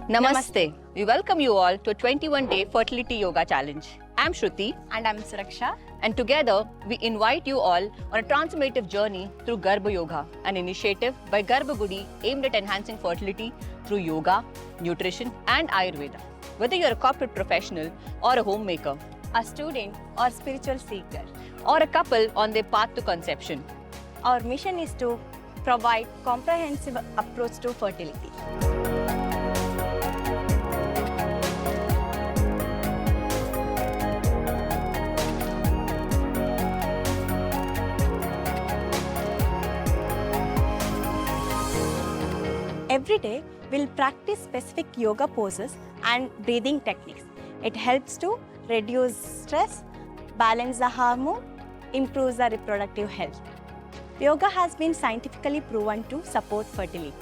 Namaste. We welcome you all to a 21-day fertility yoga challenge. I'm Shruti And I'm Suraksha. and together we invite you all on a transformative journey through Garbha Yoga, an initiative by Garbha Gudi aimed at enhancing fertility through yoga, nutrition and Ayurveda. Whether you're a corporate professional or a homemaker, A student or spiritual seeker. or a couple on their path to conception, Our mission is to provide comprehensive approach to fertility. Every day, we'll practice specific yoga poses and breathing techniques. It helps to reduce stress, balance the hormone, improves the reproductive health. Yoga has been scientifically proven to support fertility.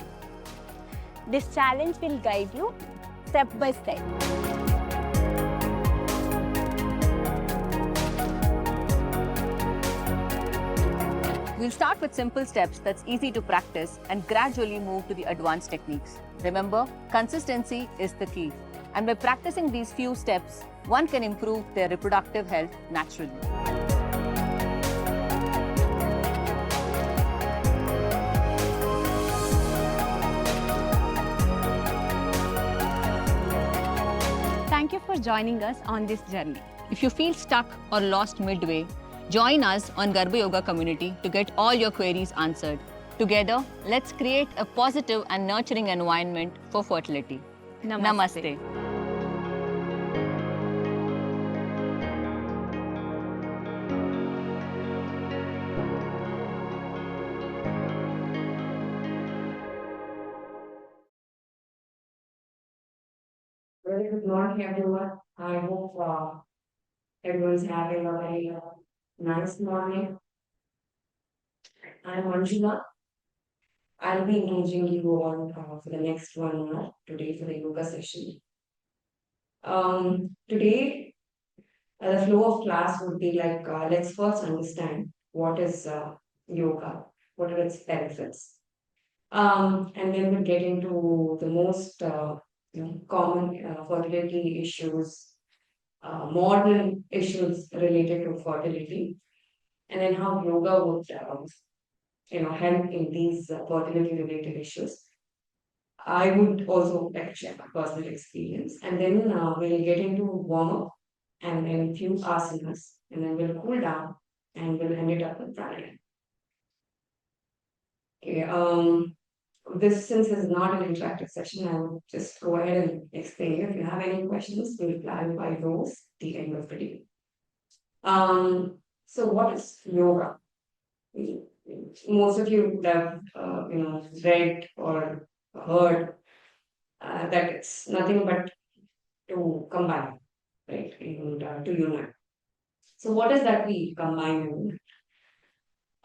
This challenge will guide you step by step. we'll start with simple steps that's easy to practice and gradually move to the advanced techniques. Remember, consistency is the key. And by practicing these few steps, one can improve their reproductive health naturally. Thank you for joining us on this journey. If you feel stuck or lost midway, join us on Garbha Yoga community to get all your queries answered. Together, let's create a positive and nurturing environment for fertility. Namaste. Very good morning, everyone. I hope everyone's having a very nice morning. I'm Anjula. I'll be engaging you on for the next 1 hour today for the yoga session. Today, the flow of class would be like let's first understand what is yoga, what are its benefits, and then we'll get into the most common fertility issues, modern issues related to fertility, and then how yoga would help in these fertility related issues. I would also like to share my personal experience, and then we'll get into warm up and then few asanas, and then we'll cool down and we'll end it up with pranayama. Okay, this since is not an interactive session, I will just go ahead and explain. If you have any questions, we'll clarify those at the end of the day. So what is yoga? Most of you would have read or heard that it's nothing but to combine, right? And to unite. So what is that we combine and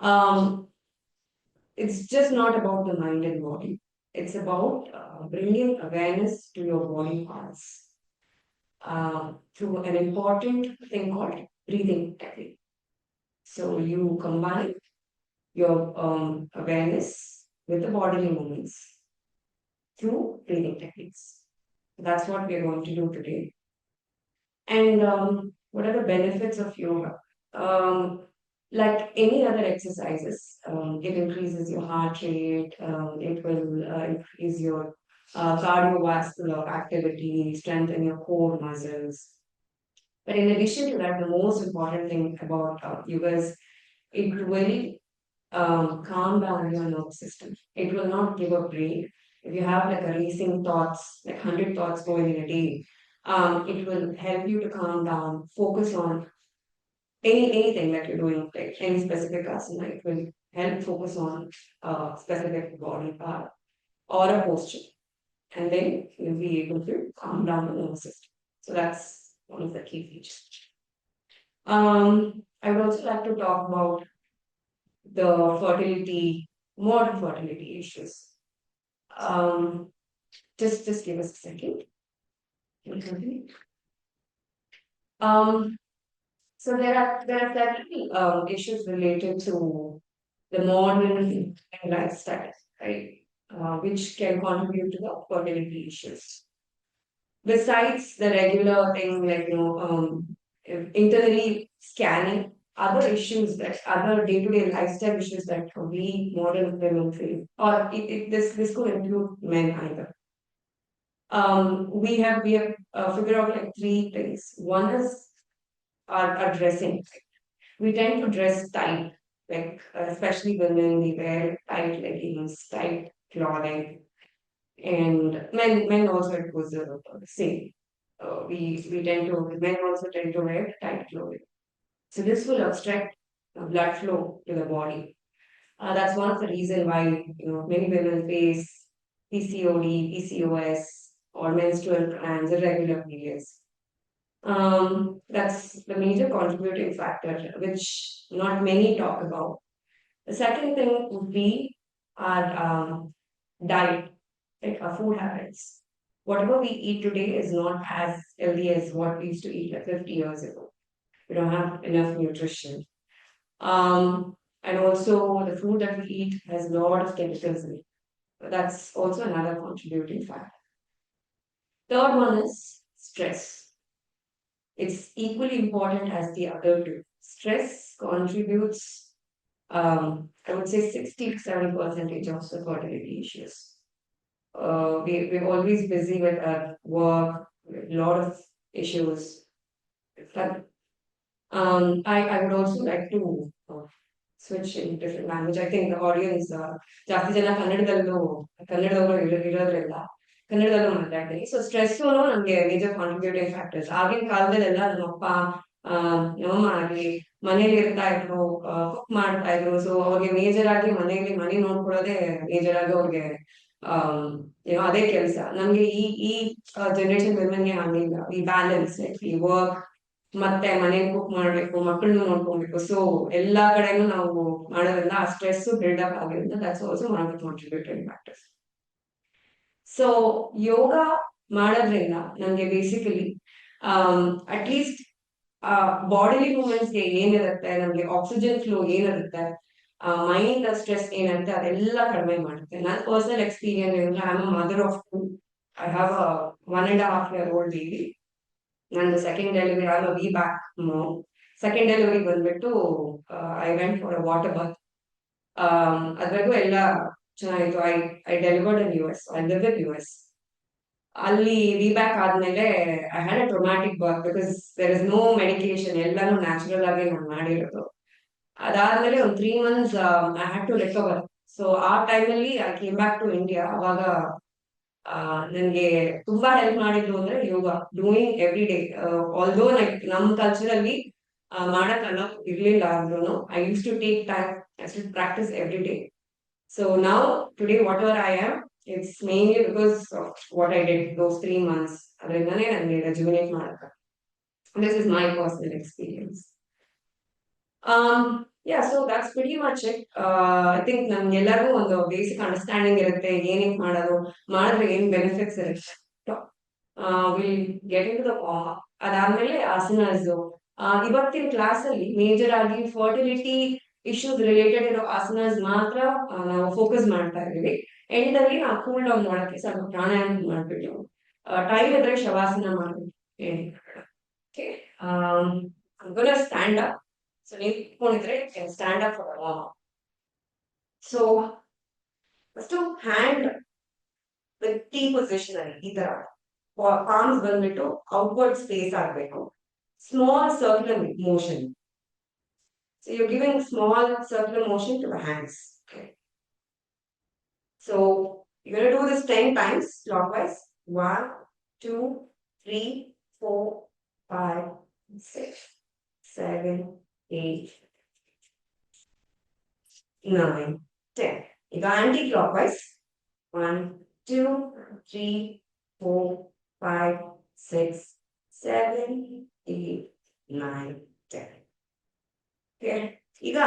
unite? It's just not about the mind and body. It's about bringing awareness to your body parts through an important thing called breathing technique. So you combine your awareness with the bodily movements through breathing techniques. That's what we are going to do today. And what are the benefits of yoga? Like any other exercises, it increases your heart rate, it will increase your cardiovascular activity, strengthen your core muscles. But in addition to that, the most important thing about yoga is it will calm down your nervous system. It will not give a break. If you have like a racing thoughts, like 100 thoughts going in a day, it will help you to calm down, focus on anything that you're doing, like any specific asana. It will help focus on a specific body part or a posture, and then you'll be able to calm down the nervous system. So that's one of the key features. I would also like to talk about the modern fertility issues. Just give us a second. Can you continue? So there are several issues related to the modern lifestyle, right? Which can contribute to the fertility issues. besides the regular thing like internally scanning, other issues that other day-to-day lifestyle issues that we modern women face, or this could include men either. We have figured out like three things. One is our dressing. We tend to dress tight, like especially women, we wear tight leggings, tight clothing, and men also it was the same. We tend to men also tend to wear tight clothing. So this will obstruct blood flow to the body. That's one of the reason why many women face PCOD, PCOS, or menstrual cramps, irregular periods. That's the major contributing factor, which not many talk about. The second thing would be our diet, like our food habits. Whatever we eat today is not as healthy as what we used to eat like 50 years ago. We don't have enough nutrition. And also the food that we eat has a lot of chemicals in it. That's also another contributing factor. Third one is stress. It's equally important as the other two. Stress contributes, I would say 60 to 70% of the fertility issues. We're always busy with our work, with a lot of issues. But I would also like to switch in different language. I think the audience, ಜಾಸ್ತಿ ಜನ ಕನ್ನಡದವರು ಇರೋದ್ರಿಂದ ಕನ್ನಡದಲ್ಲೂ ಮಾತಾಡ್ತೀನಿ. So stress ನಮ್ಗೆ major contributing factors. ಆಗಿನ ಕಾಲದಲ್ಲೆಲ್ಲ ನಮ್ಮಪ್ಪ ನಮ್ಮಮ್ಮ ಆಗ್ಲಿ ಮನೇಲಿ ಇರ್ತಾ ಇದ್ರು, ಕುಕ್ ಮಾಡ್ತಾ ಇದ್ರು. ಸೊ ಅವ್ರಿಗೆ ಮೇಜರ್ ಆಗಿ ಮನೆ ನೋಡ್ಕೊಳ್ಳೋದೇ ಮೇಜರ್ ಆಗಿ ಅವ್ರಿಗೆ ಅದೇ ಕೆಲಸ. ನಮ್ಗೆ ಈ ಜನರೇಷನ್ ವಿಮೆನ್ಗೆ ಆಗಿಲ್ಲ. ವಿ ಬ್ಯಾಲೆನ್ಸ್ ವಿ ವರ್ಕ್ ಮತ್ತೆ ಮನೆ ಕುಕ್ ಮಾಡ್ಬೇಕು, ಮಕ್ಕಳನ್ನು ನೋಡ್ಕೊಬೇಕು. ಸೊ ಎಲ್ಲಾ ಕಡೆನೂ ನಾವು ಮಾಡೋದ್ರಿಂದ ಆ ಸ್ಟ್ರೆಸ್ ಬಿಲ್ಡಪ್ ಆಗಿರೋದ್ರಿಂದ that's also one of the contributing factors. So yoga ಮಾಡೋದ್ರಿಂದ ನಮ್ಗೆ ಬೇಸಿಕಲಿ ಅಟ್ಲೀಸ್ಟ್ ಬಾಡಿಲಿ ಮೂವ್ಮೆಂಟ್ಸ್ಗೆ ಏನಿರುತ್ತೆ, ನಮ್ಗೆ ಆಕ್ಸಿಜನ್ ಫ್ಲೋ ಏನಿರುತ್ತೆ, ಮೈಂಡ್ ಸ್ಟ್ರೆಸ್ ಏನಿರುತ್ತೆ ಅದೆಲ್ಲ ಕಡಿಮೆ ಮಾಡುತ್ತೆ. ನನ್ನ ಪರ್ಸನಲ್ ಎಕ್ಸ್ಪೀರಿಯನ್ಸ್ ಏನಂದ್ರೆ I am a mother of two. I have a 1.5 year old baby. ನಂದು second delivery I am a VBAC mom. Second delivery ಬಂದ್ಬಿಟ್ಟು I went for a water bath. ಅದ್ರಾಗೂ ಎಲ್ಲ ಚೆನ್ನಾಗಿತ್ತು. I delivered in US. I live in US. ಅಲ್ಲಿ VBAC ಆದ್ಮೇಲೆ I had a traumatic birth because there is no medication, ಎಲ್ಲಾನು natural ಆಗಿ ನಾನು ಮಾಡಿರೋದು. ಅದಾದ್ಮೇಲೆ ಒಂದು 3 months I had to recover. So ಆ ಟೈಮಲ್ಲಿ I came back to India. ಅವಾಗ ನನ್ಗೆ ತುಂಬಾ ಹೆಲ್ಪ್ ಮಾಡಿದ್ರು ಅಂದ್ರೆ yoga, doing every day. Although like ನಮ್ ಕಲ್ಚರ್ ಅಲ್ಲಿ ಮಾಡಕ್ ಅನ್ನೋ ಇರ್ಲಿಲ್ಲ ಅಂದ್ರೂ I use to take time, I use to practice every day. So now today whatever I am, it's mainly because of what I did those 3 months. ಅದರಿಂದನೇ ನನಗೆ rejuvenate ಮಾಡಕ. This is my personal experience. Yeah, so that's pretty much it. I think ನಮ್ಗೆಲ್ಲರಿಗೂ ಒಂದು basic understanding ಇರುತ್ತೆ ಏನಕ್ಕೆ ಮಾಡೋದು, ಮಾಡಿದ್ರೆ ಏನ್ ಬೆನಿಫಿಟ್ಸ್ ಇರುತ್ತೆ. Will get into the ಅದಾದ್ಮೇಲೆ ಆಸನಾಸ್. ಇವತ್ತಿನ ಕ್ಲಾಸ್ ಅಲ್ಲಿ ಮೇಜರ್ ಆಗಿ ಫರ್ಟಿಲಿಟಿ ಇಶ್ಯೂಸ್ ರಿಲೇಟೆಡ್ ಇರೋ ಆಸನಾಸ್ ಮಾತ್ರ ನಾವು ಫೋಕಸ್ ಮಾಡ್ತಾ ಇದೀವಿ. ಎಂಡ್ ಅಲ್ಲಿ ನಾವು ಕೂಲ್ ಡೌನ್ ಮಾಡೋಕ್ಕೆ ಸ್ವಲ್ಪ ಪ್ರಾಣಾಯಾಮ ಮಾಡ್ಬಿಟ್ಟು ಟೈಮ್ ಇದ್ರೆ ಶವಾಸನ ಮಾಡ್ಬಿಟ್ಟು ಸ್ಟ್ಯಾಂಡ್ ಅಪ್. So ನೀವು ಇಟ್ಕೊಂಡಿದ್ರೆ can stand up for a warm up. So first hand with T position ಅಲ್ಲಿ ಈ ತರ palms ಬಂದ್ಬಿಟ್ಟು outward space ಆಗಬೇಕು. Small circular motion. So you're giving small circular motion to the hands. Okay. So you're going to do this 10 times clockwise. 1, 2, 3, 4, 5, 6, 7, 8, 9, 10. ಈಗ aunty clockwise 1, 2, 3, 4, 5, 6, 7, 8, 9, 10. Okay. ಈಗ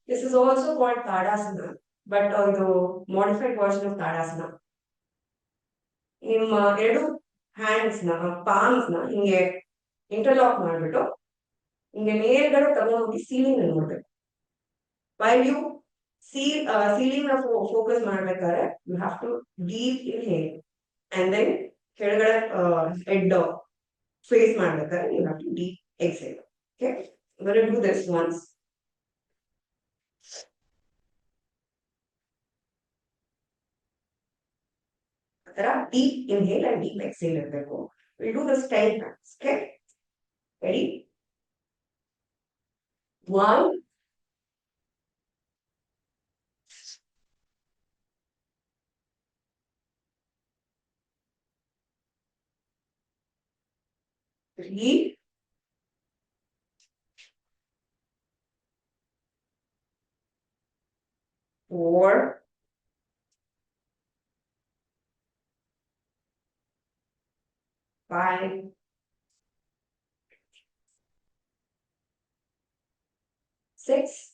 this is also called Tadasana, but ಇದು modified version of Tadasana. ನಿಮ್ಮ ಎರಡು hands ನ palms ನ ಹಿಂಗೆ interlock ಮಾಡ್ಬಿಟ್ಟು ಹಿಂಗೆ ಮೇಲ್ಗಡೆ ತಗೊಂಡೋಗಿ ಸೀಲಿಂಗ್ ಅಲ್ಲಿ ನೋಡ್ಬೇಕು. ವೈಲ್ ಯು ಸೀಲಿಂಗ್ ನ ಫೋಕಸ್ ಮಾಡ್ಬೇಕಾದ್ರೆ you have to deep inhale and then ಕೆಳಗಡೆ ಹೆಡ್ ಫೇಸ್ ಮಾಡ್ಬೇಕಾದ್ರೆ you have to deep exhale. Okay, I'm going to do this once. There are deep inhale and deep exhale ಇರಬೇಕು. We'll do this 10 times. Okay, ready? 1, 3, 4, 5, 6,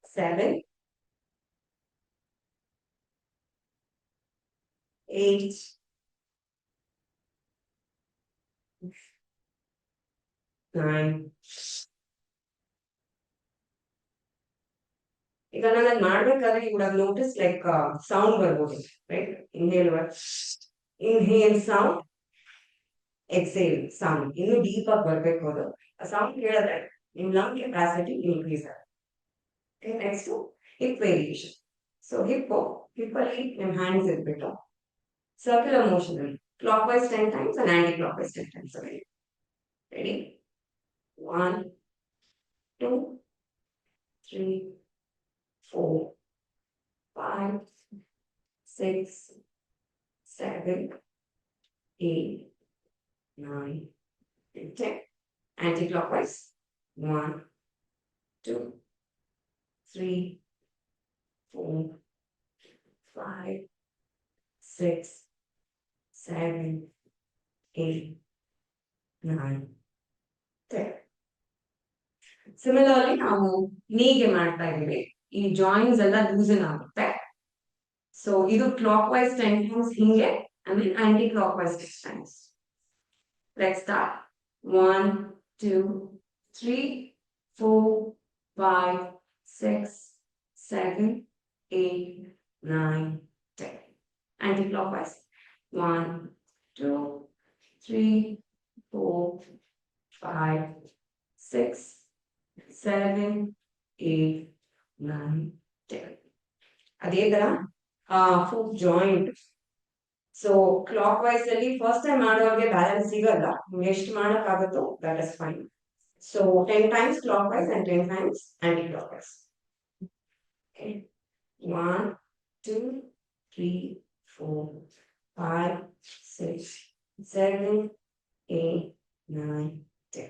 7, 8, 9. ಈಗ ನಾನು ಅದ್ ಮಾಡ್ಬೇಕಾದ್ರೆ you would have noticed like sound ಬರ್ಬೋದು, right? Inhale sound, exhale sound. ಇನ್ನು deep ಆಗಿ ಬರ್ಬೇಕು ಅದು. ಆ ಸೌಂಡ್ ಕೇಳಿದ್ರೆ ನಿಮ್ಮ ಲಂಗ್ ಕೆಪಾಸಿಟಿ ಇನ್ಕ್ರೀಸ್ ಆಗುತ್ತೆ. Okay, next hip variation. So hip ಅಲ್ಲಿ ನಿಮ್ಮ ಹ್ಯಾಂಡ್ಸ್ ಇಟ್ಬಿಟ್ಟು circular motion ಅಲ್ಲಿ clockwise 10 times and anti-clockwise 10 times. Okay. Ready? 1, 2, 3, 4, 5, 6, 7, 8, 9, 10. Anti-clockwise. 1, 2, 3, 4, 5, 6, 7, 8, 9, 10. Similarly, ನಾವು ನೀಗೆ ಮಾಡ್ತಾ ಇದೀವಿ. ಈ ಜಾಯಿಂಟ್ಸ್ ಎಲ್ಲ ಲೂಸನ್ ಆಗುತ್ತೆ. ಸೊ ಇದು ಕ್ಲಾಕ್ವೈಸ್ 10 times ಹಿಂಗೆ ಆಮೇಲೆ aunty clockwise 10 times. Let's start. 1, 2, 3, 4, 5, 6, 7, 8, 9, 10. Anti-clockwise. 1, 2, 3, 4, 5, 6, 7, 8, 9, 10. ಅದೇ ತರ foot joint. So clockwise ಅಲ್ಲಿ ಫಸ್ಟ್ ಟೈಮ್ ಮಾಡೋರಿಗೆ ಬ್ಯಾಲೆನ್ಸ್ ಸಿಗಲ್ಲ. ಎಷ್ಟು ಮಾಡಕ್ಕಾಗುತ್ತೋ that is fine. So 10 times clockwise and 10 times anticlockwise. 1, 2, 3, 4, 5, 6, 7, 8, 9, 10.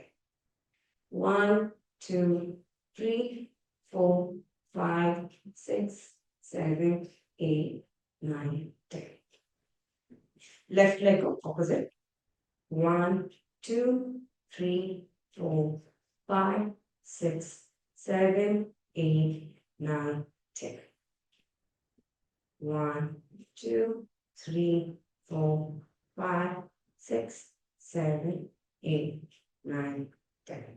1, 2, 3, 4, 5, 6, 7, 8, 9, 10. Left leg opposite. 1, 2, 3, 4, 5, 6, 7, 8, 9, 10. 1, 2, 3, 4, 5, 6, 7, 8, 9, 10.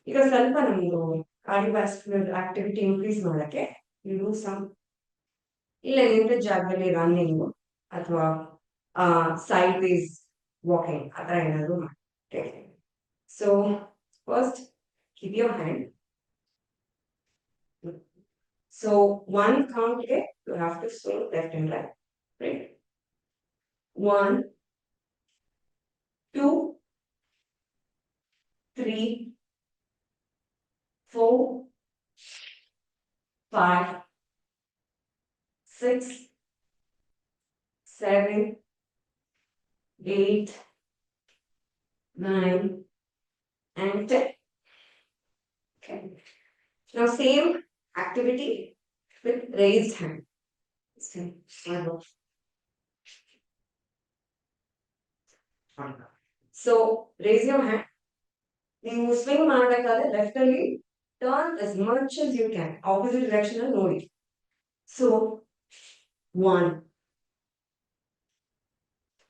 ಈಗ ಸ್ವಲ್ಪ ನಮ್ದು ಕಾರ್ಡಿಯೋವ್ಯಾಸ್ಕ್ಯುಲರ್ ಆಕ್ಟಿವಿಟಿ ಇನ್ಕ್ರೀಸ್ ಮಾಡಕ್ಕೆ you do some ಇಲ್ಲ ನಿಂತ ಜಾಗದಲ್ಲಿ ರನ್ನಿಂಗ್ ಅಥವಾ ಸೈಡ್ ವೇಸ್ ವಾಕಿಂಗ್ ಆ ಥರ ಏನಾದ್ರು ಮಾಡಿ. So first keep your hand. So 1 countಗೆ you have to swing left and right. Right? 1, 2, 3, 4, 5, 6, 7, 8, 9, and 10. Okay. Now same activity with raised hand. So raise your hand. ನೀವು swing ಮಾಡಬೇಕಾದ್ರೆ left ಅಲ್ಲಿ turn as much as you can. Opposite direction ಅಲ್ಲಿ ನೋಡಿ. So 1,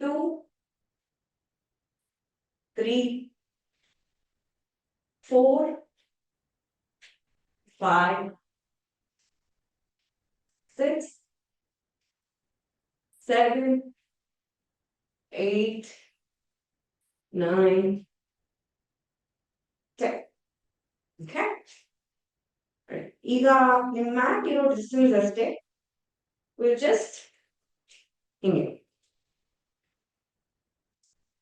2, 3, 4, 5, 6, 7, 8, 9, 10. Okay? Right. ಈಗ ನಿಮ್ಮ mat ಇರೋ distance ಅಷ್ಟೇ will just ಹಿಂಗೆ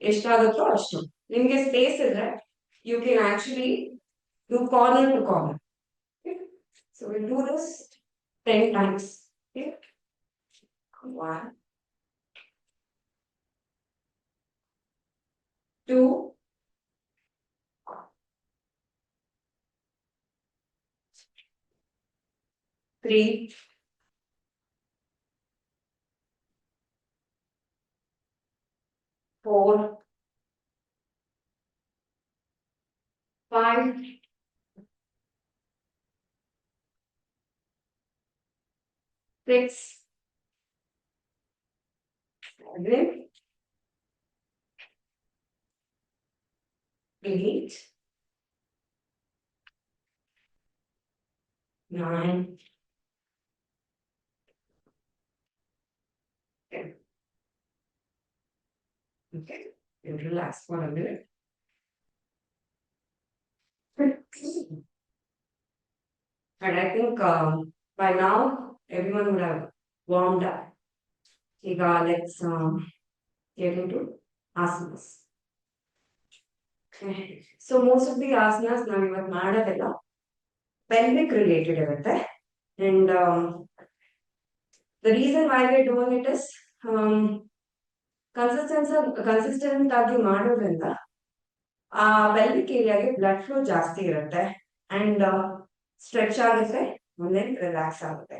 ಎಷ್ಟಾಗುತ್ತೋ ಅಷ್ಟು ನಿಮ್ಗೆ ಸ್ಪೇಸ್ ಇದ್ರೆ you can actually do corner to corner. Okay? So we'll do this 10 times. Okay? 1, 2, 3, 4, 5, 6, 7, 8, 9, 10. Okay, you relax for a minute. And I think by now everyone would have warmed up. ಈಗ let's get into asanas. So most of the asanas ನಾವು ಇವತ್ತು ಮಾಡೋದೆಲ್ಲ pelvic related ಇರುತ್ತೆ. And the reason why we're doing it is consistent ಆಗಿ ಮಾಡೋದ್ರಿಂದ ಆ pelvic ಏರಿಯಾಗೆ blood flow ಜಾಸ್ತಿ ಇರುತ್ತೆ ಅಂಡ್ ಸ್ಟ್ರೆಚ್ ಆಗುತ್ತೆ ಆಮೇಲೆ ರಿಲ್ಯಾಕ್ಸ್ ಆಗುತ್ತೆ.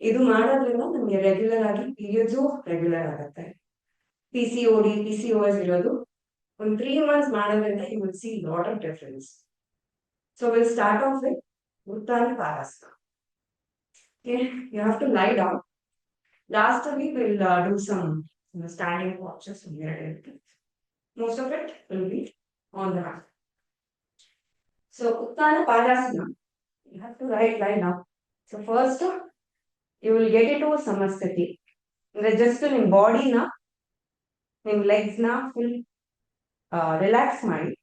ಇದು ಮಾಡೋದ್ರಿಂದ ನಮ್ಗೆ ರೆಗ್ಯುಲರ್ ಆಗಿ ಪೀರಿಯಡ್ಸು ರೆಗ್ಯುಲರ್ ಆಗುತ್ತೆ. PCOD, PCOS ಇರೋದು ಒಂದು 3 months ಮಾಡೋದ್ರಿಂದ you will see lot of difference. So we'll start off with Uttana Parasana. Okay, you have to lie down. Lastly, we'll do some standing postures from here. Most of it will be on the mat. So Uttana Parasana, you have to lie down. So first, you will get into Samasthiti. Just in body na, in legs na full relax ಮಾಡಿ.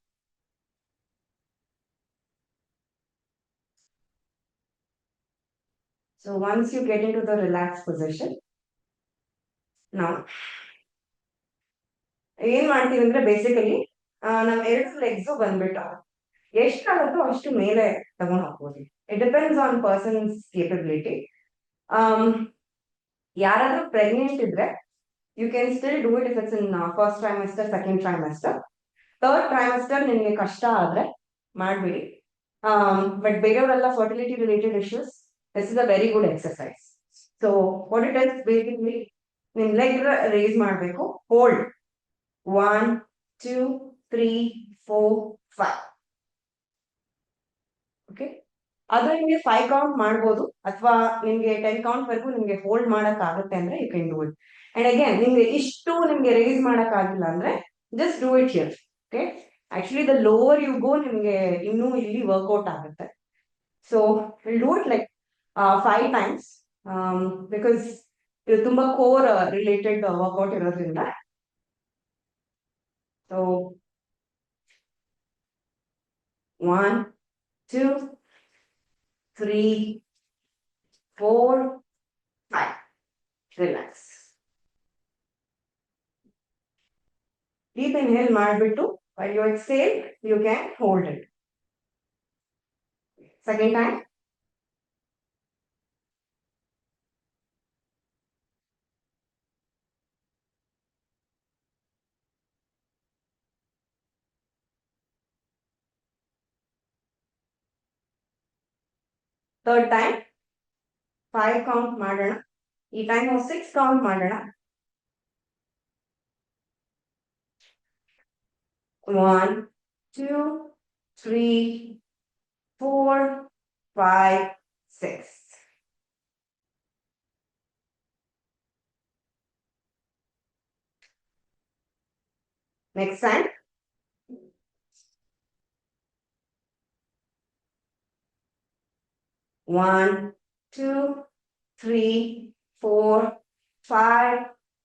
So once you get into the relaxed position, now ಏನ್ ಮಾಡ್ತೀವಿ ಅಂದ್ರೆ basically ನಮ್ 2 legs ಬಂದ್ಬಿಟ್ಟು ಎಷ್ಟಾಗುತ್ತೋ ಅಷ್ಟು ಮೇಲೆ ತಗೊಂಡ್ ಹೋಗ್ಬೋದು. It depends on person's capability. ಯಾರಾದ್ರೂ ಪ್ರೆಗ್ನೆಂಟ್ ಇದ್ರೆ you can still do it if it's in first trimester, second trimester. Third trimester ನಿಮ್ಗೆ ಕಷ್ಟ ಆದ್ರೆ ಮಾಡ್ಬಿಡಿ. ಬಟ್ ಬೇರೆಯವರೆಲ್ಲ fertility related issues, this is a very good exercise. So what it is basically ನಿಮ್ leg raise ಮಾಡ್ಬೇಕು. Hold 1, 2, 3, 4, 5. Okay, ಅದು ನಿಮ್ಗೆ 5 count ಮಾಡ್ಬೋದು ಅಥವಾ ನಿಮ್ಗೆ 10 ಕೌಂಟ್ ವರೆಗೂ ನಿಮ್ಗೆ ಹೋಲ್ಡ್ ಮಾಡಕ್ ಆಗುತ್ತೆ ಅಂದ್ರೆ you can do it. And again ನಿಮ್ಗೆ ಇಷ್ಟು ನಿಮ್ಗೆ ರೇಸ್ ಮಾಡಕ್ ಆಗಿಲ್ಲ ಅಂದ್ರೆ just do it here. Okay, actually the lower you go ನಿಮ್ಗೆ ಇನ್ನೂ ಇಲ್ಲಿ ವರ್ಕೌಟ್ ಆಗುತ್ತೆ. So will do it like 5 times because ಇದು ತುಂಬಾ ಕೋರ್ ರಿಲೇಟೆಡ್ ವರ್ಕೌಟ್ ಇರೋದ್ರಿಂದ. So 1, 2, 3, 4, 5. Relax. Deep inhale ಮಾಡ್ಬಿಟ್ಟು while you exhale, you can hold it. Second time. Third time. 5 count ಮಾಡೋಣ. ಈ ಟೈಮ್ 6 count ಮಾಡೋಣ. 1, 2, 3, 4, 5, 6. Next time. 1, 2, 3, 4, 5,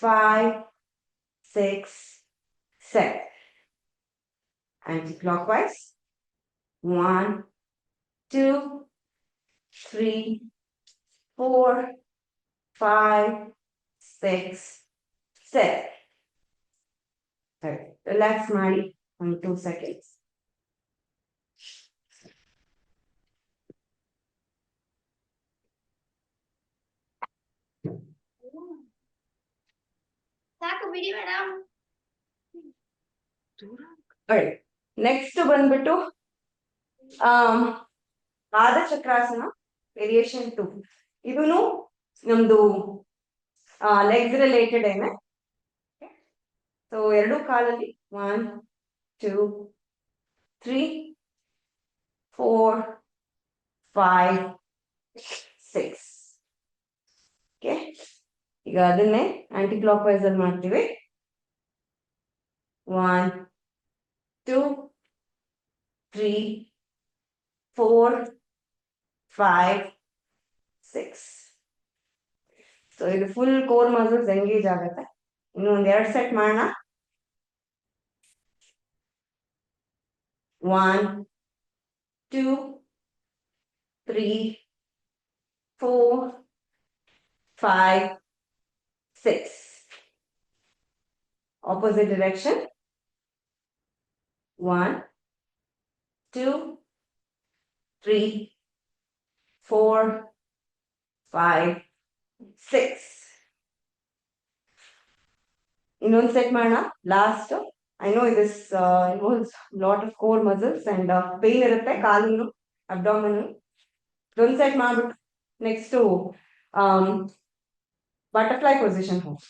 5, 6, 7. Anti-clockwise. 1, 2, 3, 4, 5, 6, 7. Okay. Relax ಮಾಡಿ 2 seconds. Alright. Next ಬಂದ್ಬಿಟ್ಟು ಪಾದ ಚಕ್ರಾಸನ ವೇರಿಯೇಷನ್ 2. ಇದೂನು ನಮ್ದು ಲೆಗ್ಸ್ ರಿಲೇಟೆಡ್ ಏನೆ. ಸೊ ಎರಡು ಕಾಲಲ್ಲಿ 1, 2, 3, 4, 5, 6. ಓಕೆ, ಈಗ ಅದನ್ನೇ ಆಂಟಿ ಕ್ಲಾಕ್ ವೈಸ್ ಅಲ್ಲಿ ಮಾಡ್ತೀವಿ. 1, 2, 3, 4, 5, 6. ಸೊ ಇದು ಫುಲ್ ಕೋರ್ ಮಸಲ್ಸ್ ಎಂಗೇಜ್ ಆಗುತ್ತೆ. ಇನ್ನು ಒಂದ್ 2 ಸೆಟ್ ಮಾಡೋಣ. 1, 2, 3, 4, 5, 6. Opposite direction. 1, 2, 3, 4, 5, 6. ಇನ್ನೊಂದು ಸೆಟ್ ಮಾಡೋಣ. Last. I know this involves lot of core muscles and pain irutte ಕಾಲಿನು abdomen. Don't set ಮಾಡ್ಬಿಟ್ಟು next butterfly position ಹೋಗಿ.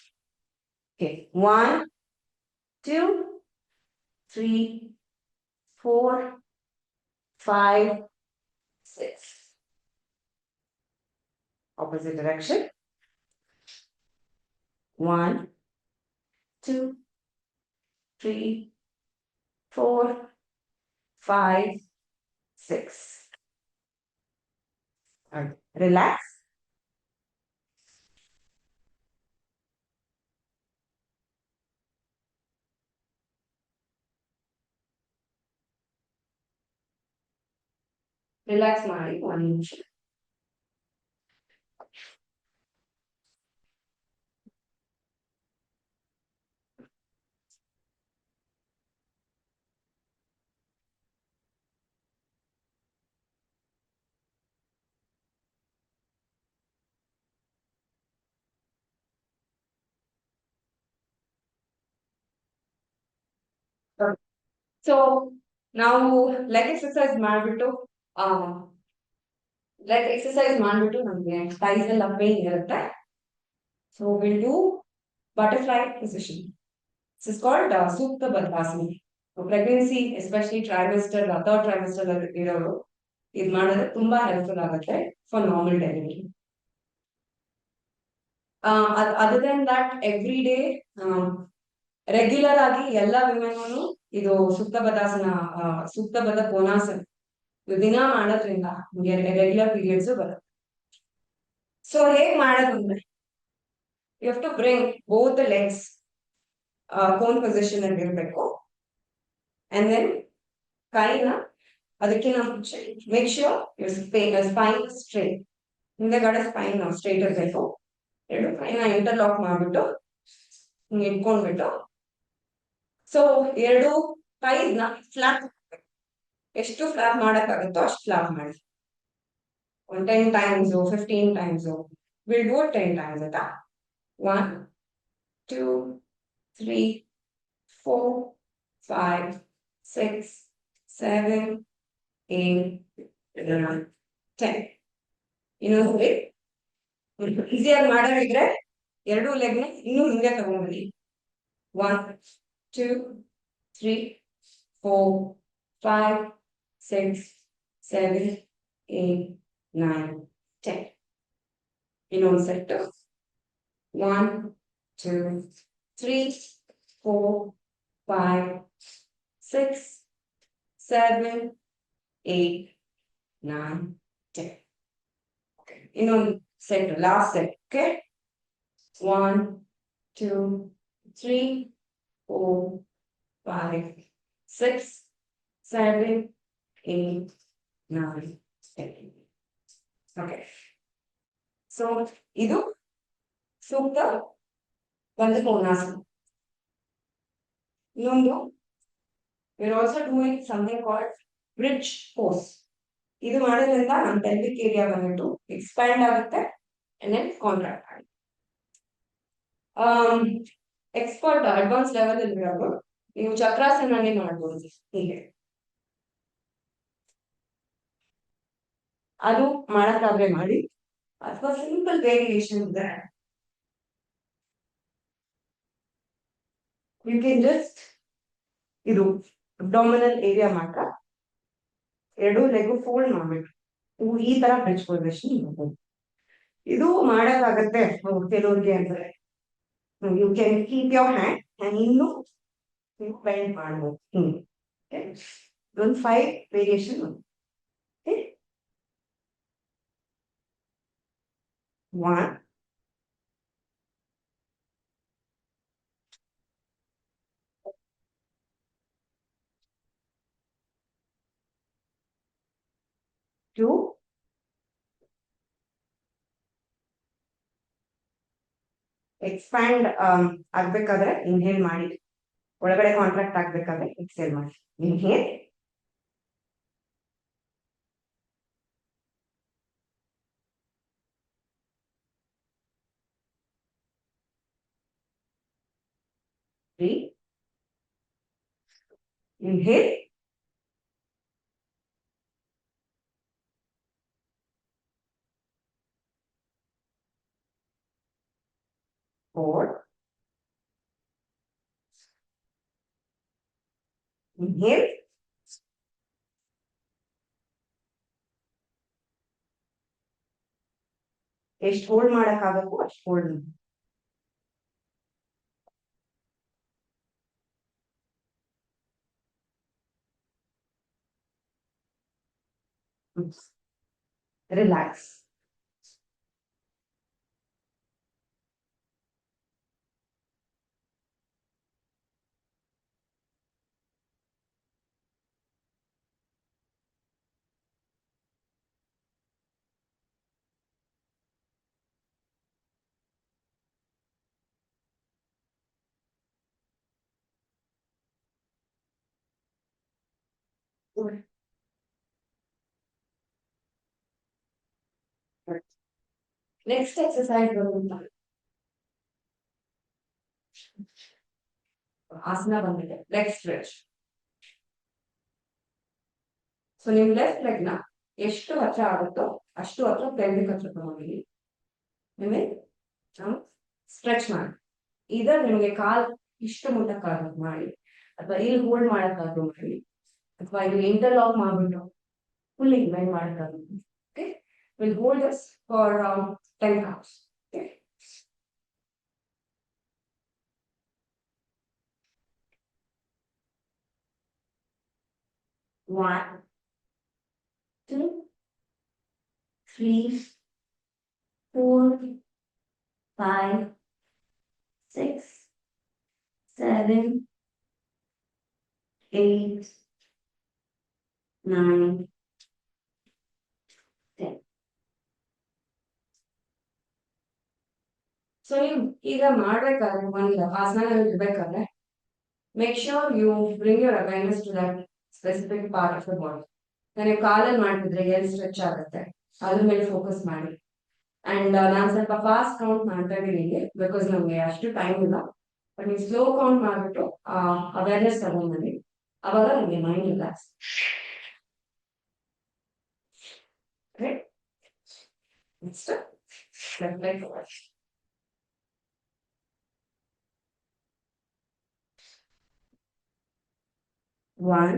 Okay, 1, 2, 3, 4, 5, 6. Opposite direction. 1, 2, 3, 4, 5, 6. And relax. Relax ಮಾಡಿ 1 ನಿಮಿಷ. ಸೊ ನಾವು ಲೆಗ್ ಎಕ್ಸರ್ಸೈಸ್ ಮಾಡ್ಬಿಟ್ಟು ನಮ್ಗೆ ಥೈಸ್ ಎಲ್ಲ ಪೇನ್ ಇರುತ್ತೆ. So will do butterfly position. This is called ಸೂಕ್ತ ಬದ್ಲಾಸನ. Pregnancy especially trimester third trimester ಇರೋರು ಇದು ಮಾಡಿದ್ರೆ ತುಂಬಾ ಹೆಲ್ಪ್ಫುಲ್ ಆಗುತ್ತೆ for normal delivery. Other than that every day regular ಆಗಿ ಎಲ್ಲ ವಿಮೆನ್ ಇದು ಸೂಕ್ತಬದ್ಧ ಕೋನಾಸನ ದಿನ ಮಾಡೋದ್ರಿಂದ ನಿಮಗೆ ರೆಗ್ಯುಲರ್ ಪೀರಿಯಡ್ಸ್ ಬರುತ್ತೆ. ಸೊ ಹೇಗ್ ಮಾಡೋದು ಅಂದ್ರೆ you have to bring both the legs cone position ಅಲ್ಲಿ ಇರಬೇಕು. ಅಂಡ್ ದೆನ್ ಕೈನ ಅದಕ್ಕಿಂತ ಮುಂಚೆ ಮೇಕ್ ಶ್ಯೂರ್ ಸ್ಪೈನ್ ಸ್ಟ್ರೇಟ್. ಹಿಂದೆಗಡೆ ಸ್ಪೈನ್ ಸ್ಟ್ರೇಟ್ ಇರಬೇಕು. ಎರಡು ಕೈನ ಇಂಟರ್ಲಾಕ್ ಮಾಡ್ಬಿಟ್ಟು ಇಟ್ಕೊಂಡ್ಬಿಟ್ಟು ಸೊ ಎರಡು ಕೈನ ಫ್ಲಾಪ್ ಎಷ್ಟು ಫ್ಲಾಪ್ ಮಾಡಕ್ಕಾಗುತ್ತೋ ಅಷ್ಟು ಫ್ಲಾಪ್ ಮಾಡಿ. 10 times 15 times. We'll do it 10 times ಆಯ್ತಾ. 1, 2, 3, 4, 5, 6, 7, 8, 9, 10. ಇನ್ನೊಂದ್ಸರಿ ಈಸಿಯಾಗಿ ಮಾಡೋದಿದ್ರೆ ಎರಡು ಲೆಗ್ನ ಇನ್ನೂ ಹಿಂದೆ ತಗೊಂಡ್ಬನ್ನಿ. 1, 2, 3, 4, 5, 6, 7, 8, 9, 10. ಇನ್ನೊಂದು ಸೆಟ್. 1, 2, 3, 4, 5, 6, 7, 8, 9, 10. ಇನ್ನೊಂದು set, last set. Okay, 1, 2, 3, 4, 5, 6, 7, 8, 9, 10. Okay. So, ಇದು ಸೂಕ್ತ ಒಂದು ಕೋನಾಸನ. ಇನ್ನೊಂದು, we're also doing something called bridge pose. ಇದು ಮಾಡೋದ್ರಿಂದ ನಮ್ಮ pelvic ಏರಿಯಾ ಬಂದ್ಬಿಟ್ಟು ಎಕ್ಸ್ಪ್ಯಾಂಡ್ ಆಗುತ್ತೆ and then ಕಾಂಟ್ರಾಕ್ಟ್ ಆಗುತ್ತೆ. ಎಕ್ಸ್ಪರ್ಟ್ ಅಡ್ವಾನ್ಸ್ ಲೆವೆಲ್ ಅಲ್ಲಿ ಇರೋರು ನೀವು ಚಕ್ರಾಸನನೇ ಮಾಡ್ಬೋದು. ಹೀಗೆ ಅದು ಮಾಡಕ್ಕಾದ್ರೆ ಮಾಡಿ, ಅಥವಾ ಸಿಂಪಲ್ ವೇರಿಯೇಷನ್ ಇದೆ. ಯು ಕ್ಯಾನ್ ಜಸ್ಟ್ ಇದು ಅಬ್ಡಾಮಿನಲ್ ಏರಿಯಾ ಮಾತ್ರ ಎರಡು ಲೆಗು ಫೋಲ್ಡ್ ಮಾಡ್ಬೇಕು. ನೀವು ಈ ತರ ಬ್ರಿಡ್ಜ್ ಪೊಸಿಷನ್ ಮಾಡ್ಬೋದು. ಇದು ಮಾಡಕ್ಕಾಗತ್ತೆ ಕೆಲವ್ರಿಗೆ ಅಂದ್ರೆ you can keep your hand and ಇನ್ನು ನೀವು ಬೆಂಡ್ ಮಾಡ್ಬೋದು. ಹಿಂಗೆ ಒಂದು 5 ವೇರಿಯೇಷನ್. One, 2, ಎಕ್ಸ್ಪ್ಯಾಂಡ್ ಆಗ್ಬೇಕಾದ್ರೆ ಇನ್ಹೇಲ್ ಮಾಡಿ, ಒಳಗಡೆ ಕಾಂಟ್ರಾಕ್ಟ್ ಆಗ್ಬೇಕಾದ್ರೆ ಎಕ್ಸೇಲ್ ಮಾಡಿ. ಇನ್ಹೇಲ್, inhale, 4, inhale, ಎಷ್ಟು ಹೋಲ್ಡ್ ಮಾಡಕ್ಕಾಗಬೇಕು ಅಷ್ಟು ಹೋಲ್ಡ್. ರಿಲ್ಯಾಕ್ಸ್. ನೆಕ್ಸ್ಟ್ ಎಕ್ಸರ್ಸೈಸ್ ಬರುವಂತ ಆಸನ ಬಂದಿದೆ ಲೆಗ್ ಸ್ಟ್ರೆಚ್. ಸೊ ನೀವು ಲೆಫ್ಟ್ ಲೆಗ್ ನ ಎಷ್ಟು ಹತ್ರ ಆಗುತ್ತೋ ಅಷ್ಟು ಹತ್ರ ಪೆಲ್ವಿಕ್ ಹತ್ರ ತಗೊಂಡಿರಿ. ನಿಮಗೆ ಸ್ಟ್ರೆಚ್ ಮಾಡಿ. ಇದರ್ ನಿಮಗೆ ಕಾಲ್ ಇಷ್ಟು ಮುಟ್ಟಕ್ಕಾಗ ಮಾಡಿ, ಅಥವಾ ಇಲ್ಲಿ ಹೋಲ್ಡ್ ಮಾಡಕ್ಕಾದ್ರೂ ಮಾಡಿ, ಅಥವಾ ಇಲ್ಲಿ ಇಂಟರ್ಲಾಕ್ ಮಾಡ್ಬಿಟ್ಟು ಫುಲ್ ಬೆಂಡ್ ಮಾಡಕ್ಕಾದ್ರು. Okay, will hold this for 10 counts. Okay. 1, 2, 3, 4, 5, 6, 7, 8, 9, 10. So ನೀವು ಈಗ ಮಾಡ್ಬೇಕಾದ್ರೆ ಒಂದು ಆಸನ ಇರ್ಬೇಕಾದ್ರೆ make sure you bring your awareness to that specific part of the body. ನೀವು ಕಾಲಲ್ಲಿ ಮಾಡ್ತಿದ್ರೆ ಎಲ್ಲಿ ಸ್ಟ್ರೆಚ್ ಆಗುತ್ತೆ ಅದ್ರ ಮೇಲೆ ಫೋಕಸ್ ಮಾಡಿ. ಅಂಡ್ ನಾನು ಸ್ವಲ್ಪ ಫಾಸ್ಟ್ ಕೌಂಟ್ ಮಾಡ್ತಾ ಇದ್ದೀನಿ ಬಿಕಾಸ್ ನಮ್ಗೆ ಅಷ್ಟು ಟೈಮ್ ಇಲ್ಲ. ಬಟ್ ನೀವು ಸ್ಲೋ ಕೌಂಟ್ ಮಾಡ್ಬಿಟ್ಟು ಅವೇರ್ನೆಸ್ ತಗೊಂಡ್ಬನ್ನಿ, ಅವಾಗ ನಿಮಗೆ mind relax. Next left leg forward. 1,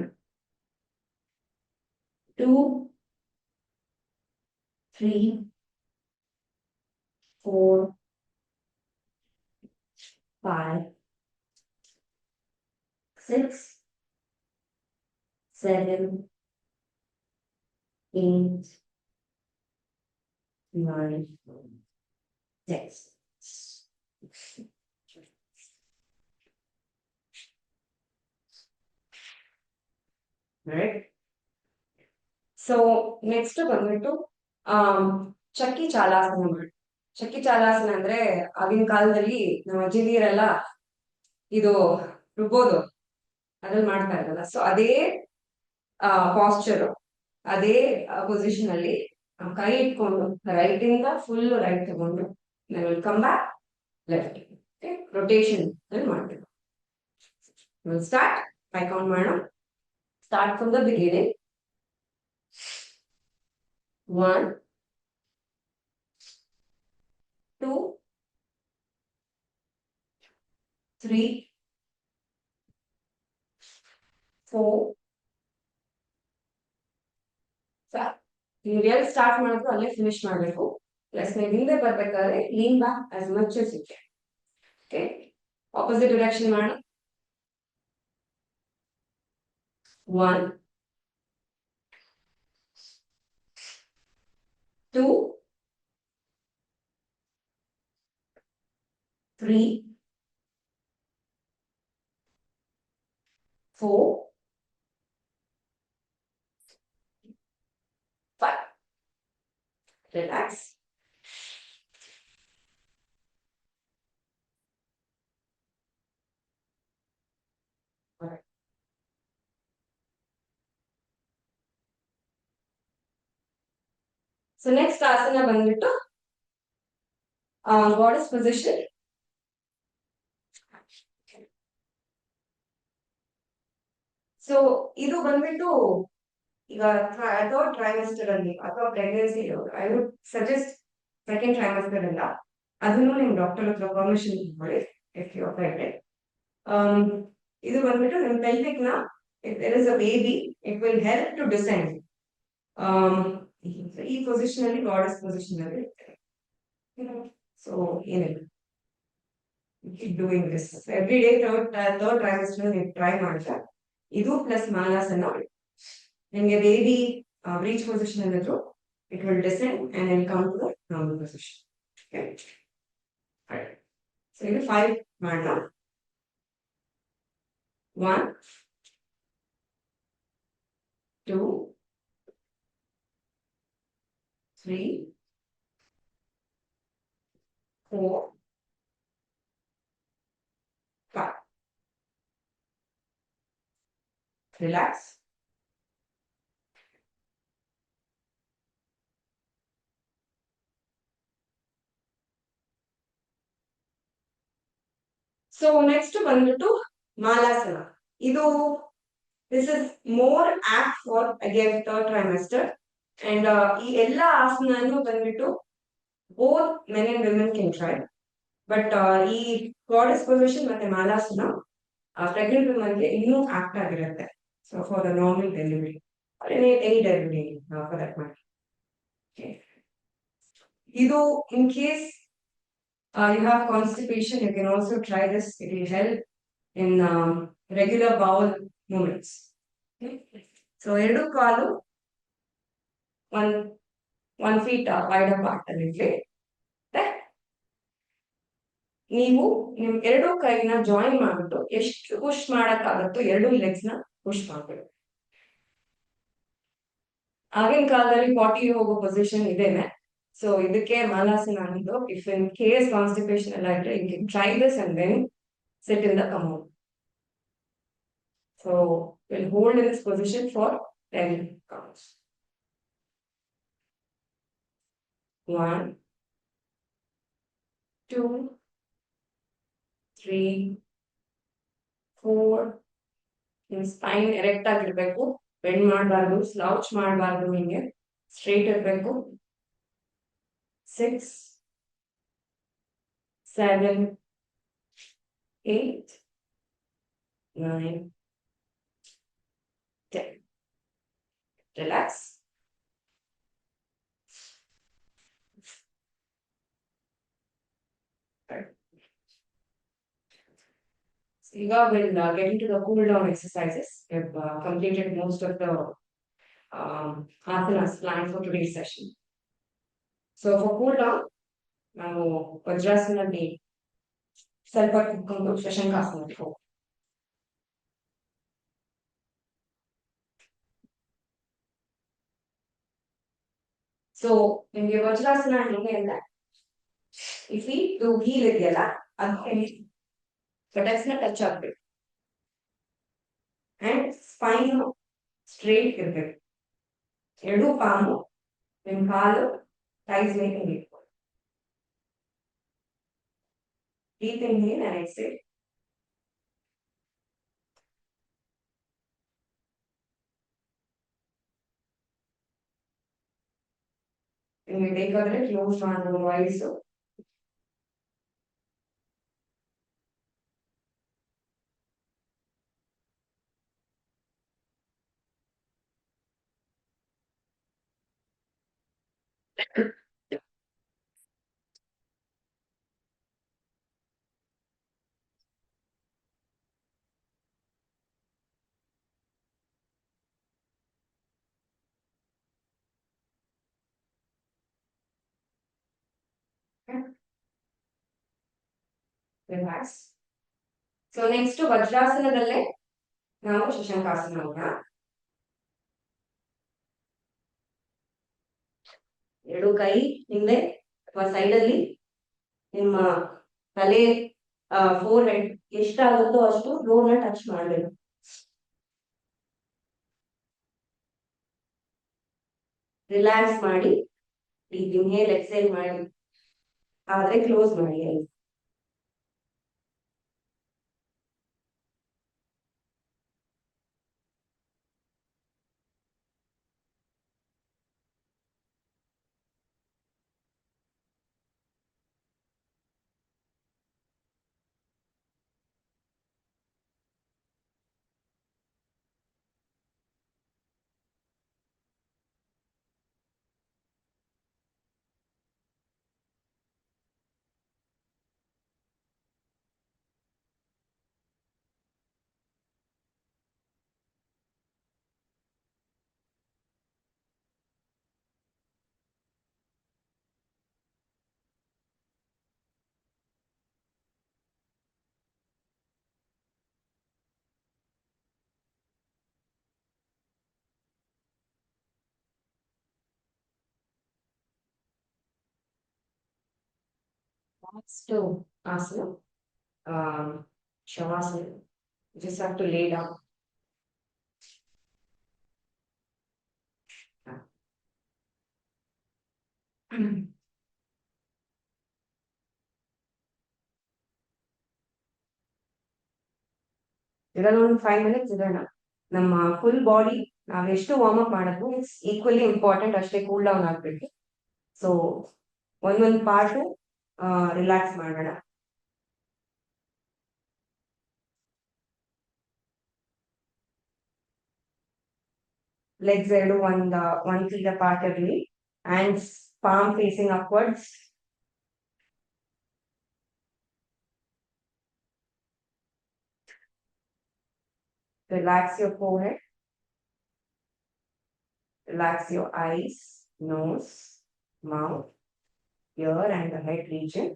2, 3, 4, 5, 6, 7, 8, 9, 10. right? So next ಬಂದ್ಬಿಟ್ಟು ಚಕ್ಕಿ ಚಾಲಾಸನ ಮಾಡಿ. ಚಕ್ಕಿ ಚಾಲಾಸನ ಅಂದ್ರೆ ಆಗಿನ ಕಾಲದಲ್ಲಿ ನಮ್ಮ ಅಜ್ಜಿದಿರೆಲ್ಲ ಇದು ರುಬ್ಬೋದು ಅದ್ರಲ್ಲಿ ಮಾಡ್ತಾ ಇರಲ್ಲ. ಸೊ ಅದೇ ಪಾಸ್ಚರ್, ಅದೇ ಪೊಸಿಷನ್ ಅಲ್ಲಿ ಕೈ ಇಟ್ಕೊಂಡು ರೈಟ್ ಇಂದ ಫುಲ್ ರೈಟ್ ತಗೊಂಡು will come back left, rotation ಅಲ್ಲಿ ಮಾಡ್ಬೇಕು. ಸ್ಟಾರ್ಟ್ ಕೈ ಕೌಂಟ್ ಮಾಡೋಣ. Start from the beginning. 1 2 3 4 5. ನೀವು ಎಲ್ಲಿ ಸ್ಟಾರ್ಟ್ ಮಾಡಿದ್ರು ಅಲ್ಲೇ ಫಿನಿಶ್ ಮಾಡಬೇಕು. ಪ್ಲಸ್ ನೀವು ಹಿಂದೆ ಬರ್ಬೇಕಾದ್ರೆ lean back as much as you can. Okay, opposite direction ಮಾಡಿ. 1 2 3 4 5. Relax. Alright. So next asana ಬಂದ್ಬಿಟ್ಟು goddess position. ಸೊ ಇದು ಬಂದ್ಬಿಟ್ಟು ಈಗ ಥರ್ಡ್ ಟ್ರೈಮೆಸ್ಟರ್ ಅಲ್ಲಿ ಅಥವಾ pregnancy I would suggest second trimester ಅಲ್ಲ, ಅದನ್ನು ನಿಮ್ ಡಾಕ್ಟರ್ ಹತ್ರ ಪರ್ಮಿಷನ್ ಮಾಡಿ ಇಫ್ ಯು ಆರ್ ಪ್ರೆಗ್ನೆಂಟ್. ಇದು ಬಂದ್ಬಿಟ್ಟು ನಿಮ್ ಪೆಲ್ವಿಕ್ ನ if there is a baby it will help to descend. ಈ ಪೊಸಿಷನ್ ಅಲ್ಲಿ ಗಾಡೆಸ್ ಪೊಸಿಷನ್ ಅಲ್ಲಿ ಇರ್ತಾರೆ. ಸೊ ಏನಿಲ್ಲ, keep doing this every day. third trimester ನೀವು ಟ್ರೈ ಮಾಡ್ತಾ ಇದು ಪ್ಲಸ್ ಮಾಲಾಸನ ನಿಮಗೆ ಬೇಬಿ ಬ್ರೀಚ್ ಪೊಸಿಷನ್ ಅಲ್ಲಿದ್ರು it will descend and will come to the normal position. So ಇದು 5 ಮಾಡೋಣ. 1 2 3 4 5. Relax. So next ಬಂದ್ಬಿಟ್ಟು ಮಾಲಾಸನ. ಇದು this is more apt for again third trimester and ಈ ಎಲ್ಲಾ ಆಸನನು ಬಂದ್ಬಿಟ್ಟು both men and women can try, but ಈ goddess position ಮತ್ತೆ ಮಾಲಾಸನ pregnant women ಗೆ ಇನ್ನೂ ಆಕ್ಟ್ ಆಗಿರುತ್ತೆ. So for the normal delivery or any delivery for that matter. Okay. ಇದು in case you have constipation, you can also try this. It will help in regular bowel movements. Okay. So ಎರಡು ಕಾಲು 1 feet wide apart ಅಲ್ಲಿ ನೀವು ನಿಮ್ ಎರಡು ಕೈನ join ಮಾಡ್ಬಿಟ್ಟು ಎಷ್ಟು push ಮಾಡಕ್ಕಾಗತ್ತೋ ಎರಡು ಲೆಗ್ಸ್ ನ ಪುಷ್ ಮಾಡ್ಬೇಕು. ಆಗಿನ ಕಾಲದಲ್ಲಿ 40 ಹೋಗೋ ಪೊಸಿಷನ್ ಇದೇನೆ. ಸೊ ಇದಕ್ಕೆ ಮಾಲಾಸನ ಅನ್ನೋದು. ಇಫ್ ಇನ್ ಕೇಸ್ ಕಾನ್ಸ್ಟಿಪೇಷನ್ ಎಲ್ಲ ಇದ್ರೆ you can try this and then sit in the commode. So will hold in this position for 10 counts. 1 2 3 4. ನಿಮ್ ಸ್ಪೈನ್ ಎರೆಕ್ಟ್ ಆಗಿರ್ಬೇಕು, ಬೆಂಡ್ ಮಾಡಬಾರ್ದು, ಸ್ಲೌಚ್ ಮಾಡಬಾರ್ದು, ನಿಮಗೆ ಸ್ಟ್ರೈಟ್ ಇರಬೇಕು. 6 7 8 9 10. Relax. Eva will get into the cool down exercises. We have completed most of the asanas planned for today's session. So for cool down, ನಾವು ವಜ್ರಾಸನಲ್ಲಿ ಸ್ವಲ್ಪ ಕುತ್ಕೊಂಡು ಶಶಾಂಕಾಸನಕ್ಕೆ ಹೋಗ್ತೀವಿ. ಸೊ ನಿಮ್ಗೆ ವಜ್ರಾಸನ ಹೆಂಗೆ ಅಂದ್ರೆ ಇಲ್ಲಿ ಹೀಲ್ ಇದೆಯಲ್ಲ ಅದು ಬಟಕ್ಸ್ನ ಟಚ್ ಆಗ್ಬೇಕು ಅಂಡ್ ಸ್ಪೈನ್ ಸ್ಟ್ರೇಟ್ ಇರ್ಬೇಕು. ಎರಡು ಪಾಮು ನಿಮ್ ಕಾಲು ಟೈಸ್ ಮೇಲೆ ಇಟ್ಕೊಳ್ಳಿ. Deep inhale and exhale. ನಿಮಗೆ ಬೇಕಾದ್ರೆ ಕ್ಲೋಸ್ ಮಾಡಬಹುದು ವಾಯ್ಸ್. ರಿಲ್ಯಾಕ್ಸ್. ಸೊ ನೆಕ್ಸ್ಟ್ ವಜ್ರಾಸನದಲ್ಲೇ ನಾವು ಶಶಾಂಕಾಸನ ಹೋಗೋಣ. ಎರಡು ಕೈ ಹಿಂದೆ ಅಥವಾ ಸೈಡ್ ಅಲ್ಲಿ ನಿಮ್ಮ ತಲೆ ಫೋರ್ ಹೆಡ್ ಎಷ್ಟಾಗುತ್ತೋ ಅಷ್ಟು ಫ್ಲೋರ್ ನ ಟಚ್ ಮಾಡಬೇಕು. ರಿಲ್ಯಾಕ್ಸ್ ಮಾಡಿ ಡೀಪ್ ಇನ್ಹೇಲ್ ಎಕ್ಸೇಲ್ ಮಾಡಿ ಆದ್ರೆ ಕ್ಲೋಸ್ ಮಾಡಿ. Next asana, shavasana. You just have to lay down. ಇದನ್ನ ಒಂದು 5 minutes ಇಡೋಣ. ನಮ್ಮ ಫುಲ್ ಬಾಡಿ ನಾವೆಷ್ಟು ವಾರ್ಮ್ ಅಪ್ ಮಾಡಿದ್ವು ಇಟ್ಸ್ ಈಕ್ವಲಿ ಇಂಪಾರ್ಟೆಂಟ್ ಅಷ್ಟೇ ಕೂಲ್ ಡೌನ್ ಆಗ್ಬೇಕು. ಸೊ ಒಂದೊಂದು ಪಾರ್ಟ್ ರಿಲ್ಯಾಕ್ಸ್ ಮಾಡೋಣ. ಲೆಗ್ಸ್ ಎರಡು one feet apart ಇರಲಿ and palm facing upwards. Relax your forehead. Relax your eyes, nose, mouth, ear and the head region.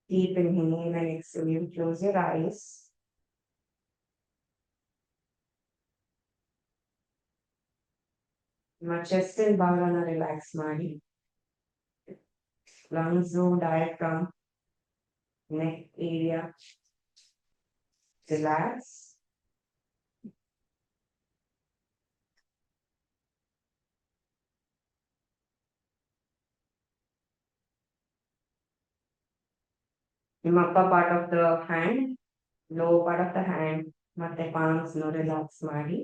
Deep inhale and exhale. Close your eyes. ನಿಮ್ಮ chest ಭಾಗನ relax ಮಾಡಿ. lungs, diaphragm, neck area. Relax. ನಿಮ್ಮ upper part of the hand, lower part of the hand, ಮತ್ತೆ palms ನ relax ಮಾಡಿ.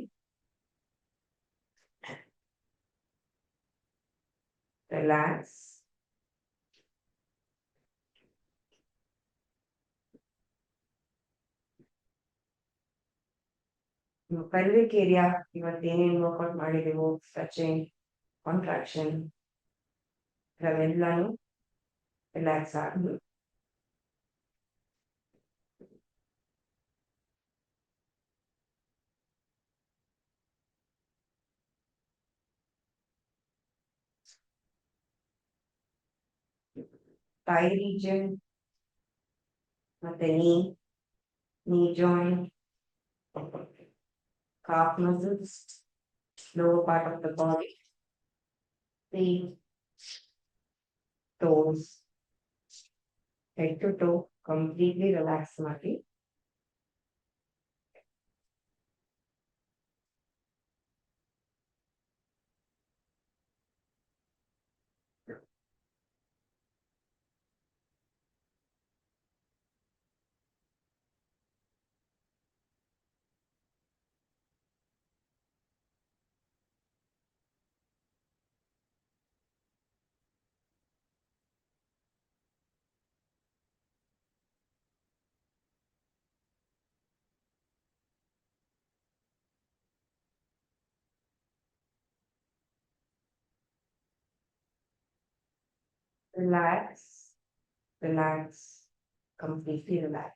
Relax. pelvic area ಇವತ್ತೇನೇನು workout ಮಾಡಿದೆವು, stretching, contraction ಇವೆಲ್ಲನೂ relax ಆಗಿ. Thi region ಮತ್ತೆ ನೀ joint, calf muscles, lower part of the body, feet, toes, head to toe, completely relax body. Relax, relax, completely relax.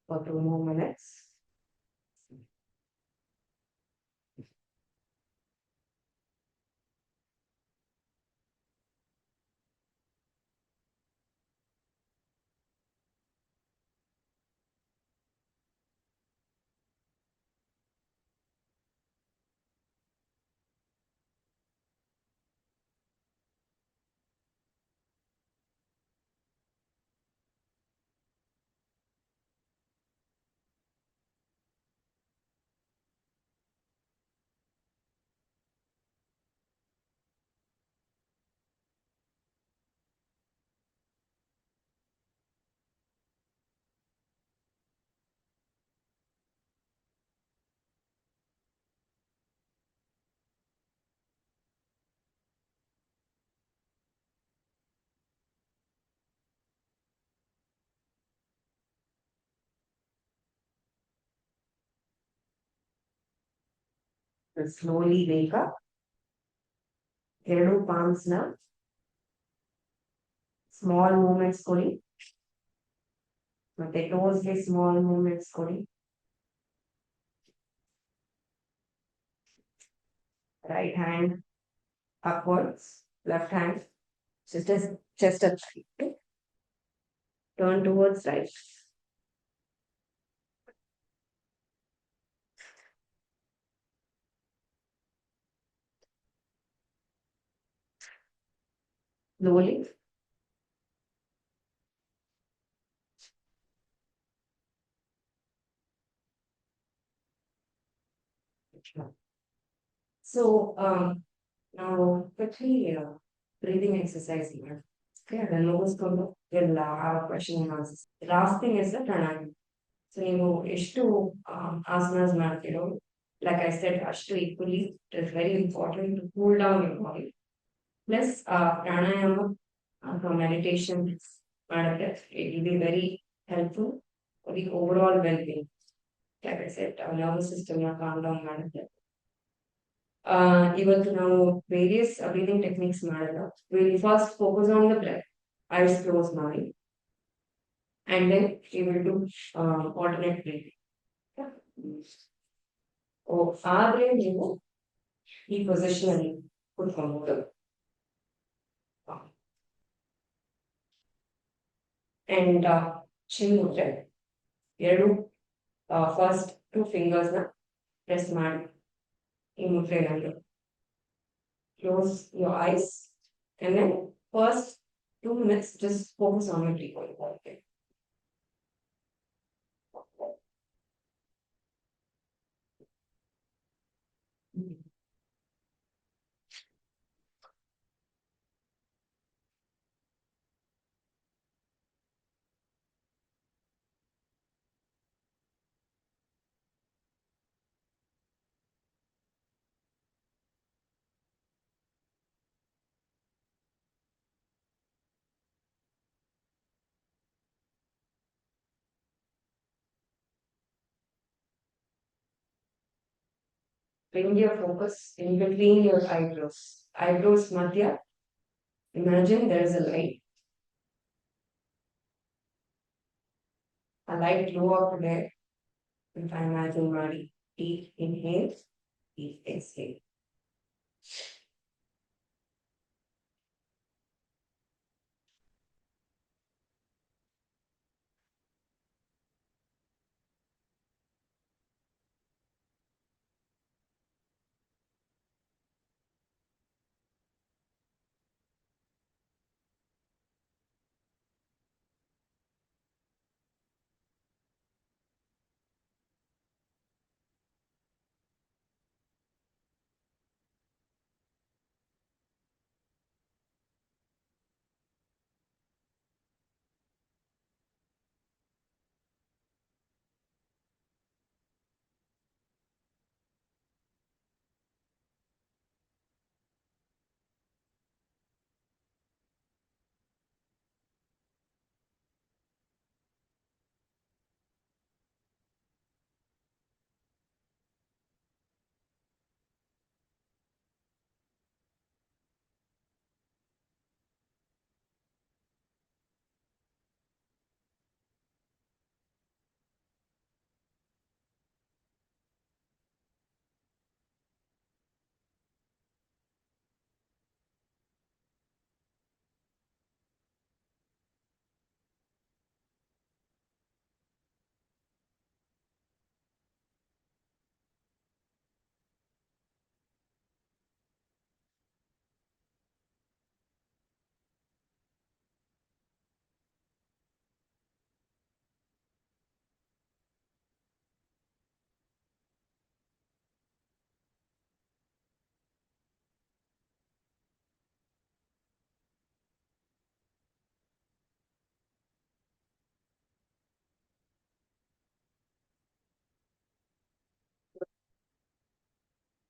For 2 more minutes. Slowly wake up. ಎರಡು palms ನ small movements ಕೊಡಿ. ಮತ್ತೆ toes ಗೆ small movements ಕೊಡಿ. Right hand upwards, left hand chest up. Turn towards right. Slowly. So now quickly breathing exercise here. Okay, the nose will have a question and answers. The last thing is the pranayama. So ನೀವು ಎಷ್ಟು asanas ಮಾಡ್ತೀರೋ, like I said, ಅಷ್ಟು equally it is very important to cool down your body. Plus pranayama for meditation ಮಾಡುತ್ತೆ. It will be very helpful for the overall well-being. Like I said, our nervous system calm down ಮಾಡುತ್ತೆ. ಇವತ್ತು ನಾವು various breathing techniques ಮಾಡಲ್ಲ. We'll first focus on the breath. Eyes closed ಮಾಡಿ. and then we will do alternate breathing. ಆದರೆ ನೀವು ಈ position ಅಲ್ಲಿ ಕೂತ್ಕೊಬಹುದು. And ಚಿನ್ ಮುದ್ರೆ ಎರಡು ಫಸ್ಟ್ 2 ಫಿಂಗರ್ಸ್ ನ ಪ್ರೆಸ್ ಮಾಡಿ ಈ ಮುದ್ರೆನಲ್ಲಿ close your eyes and then first 2 minutes just focus on your breathing. Okay. Bring your focus in between your eyebrows. Eyebrows madhya. Imagine there is a light. A light glow up there. If I imagine Mari. Deep inhale, deep exhale.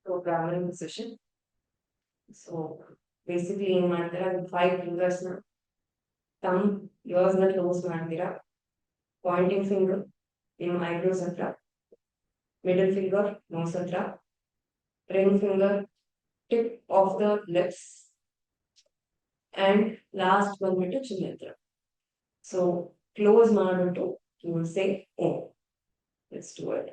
So Brahmin position. So basically in Mandira with 5 fingers na thumb yours na close Mandira. Pointing finger in eyebrows hatra. Middle finger nose hatra. Ring finger tip of the lips. And last one bitu chin hatra. So close ಮಾಡಿಬಿಟ್ಟು you will say oh. Let's do it.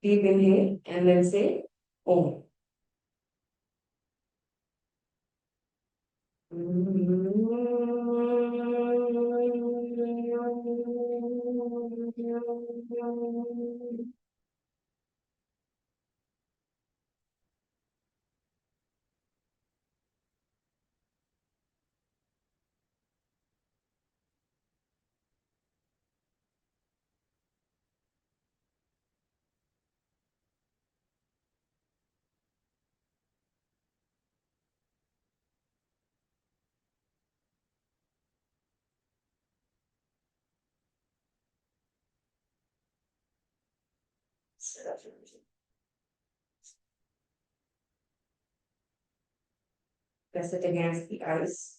Deep inhale and then say Om. Press it against the eyes.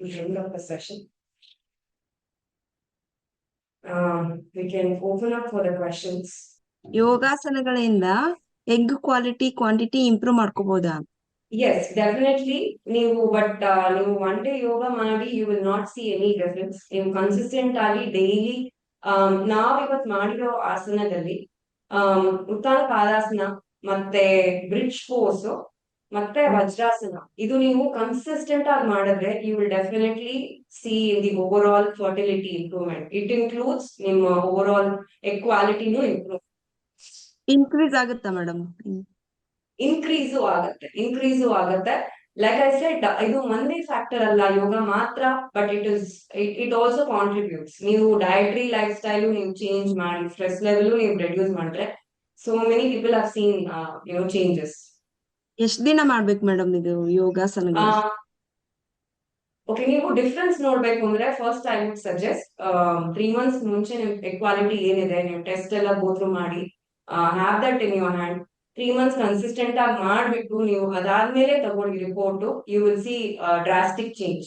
We end up the session. we can open up for the questions. ಯೋಗಾಸನಗಳಿಂದ egg quality quantity improve ಮಾಡ್ಕೋಬಹುದಾ? Yes, definitely. ನೀವು one day yoga ಮಾಡಿ you will not see any difference. ನೀವು consistent ಆಗಿ daily ನಾವ್ ಇವತ್ ಮಾಡಿರೋ ಆಸನದಲ್ಲಿ ಉತ್ಥಾನ ಪಾದಾಸನ ಮತ್ತೆ ಬ್ರಿಡ್ಜ್ ಪೋಸ್ ಮತ್ತೆ ವಜ್ರಾಸನ ಇದು ನೀವು ಕನ್ಸಿಸ್ಟೆಂಟ್ ಆಗಿ ಮಾಡಿದ್ರೆ you will definitely see in the overall fertility improvement. It includes ನಿಮ್ಮ ಓವರ್ ಆಲ್ ಎಕ್ವಾಲಿಟಿನೂ ಇನ್ಕ್ರೀಸ್ ಆಗುತ್ತಾ ಮೇಡಮ್? ಇನ್ಕ್ರೀಸು ಆಗತ್ತೆ. ಲೈಕ್ ಐ ಸೆಡ್, ಇದು ಒಂದೇ ಫ್ಯಾಕ್ಟರ್ ಅಲ್ಲ ಯೋಗ ಮಾತ್ರ, ಬಟ್ ಇಟ್ ಆಲ್ಸೋ ಕಾಂಟ್ರಿಬ್ಯೂಟ್ಸ್. ನೀವು ಡಯಟ್ರಿ ಲೈಫ್ ಸ್ಟೈಲು ನೀವು ಚೇಂಜ್ ಮಾಡಿ, ಸ್ಟ್ರೆಸ್ ಲೆವೆಲ್ ನೀವು ರೆಡ್ಯೂಸ್ ಮಾಡಿದ್ರೆ so many people have seen changes. ಎಷ್ಟ್ ದಿನ ಮಾಡ್ಬೇಕು ಮೇಡಮ್ ಇದು ಯೋಗಾಸನಗಳು? ಓಕೆ, ನೀವು ಡಿಫ್ರೆನ್ಸ್ ನೋಡ್ಬೇಕು ಅಂದ್ರೆ first I would suggest 3 months ಮುಂಚೆ ನಿಮ್ ಎಕ್ವಾಲಿಟಿ ಏನಿದೆ ನೀವು ಟೆಸ್ಟ್ ಎಲ್ಲ ಗೋತ್ರು ಮಾಡಿ have that in your hand. 3 months consistent ಆಗಿ ಮಾಡ್ಬಿಟ್ಟು ನೀವು ಅದಾದ್ಮೇಲೆ ತಗೊಳ್ಳಿ report, you will see drastic change.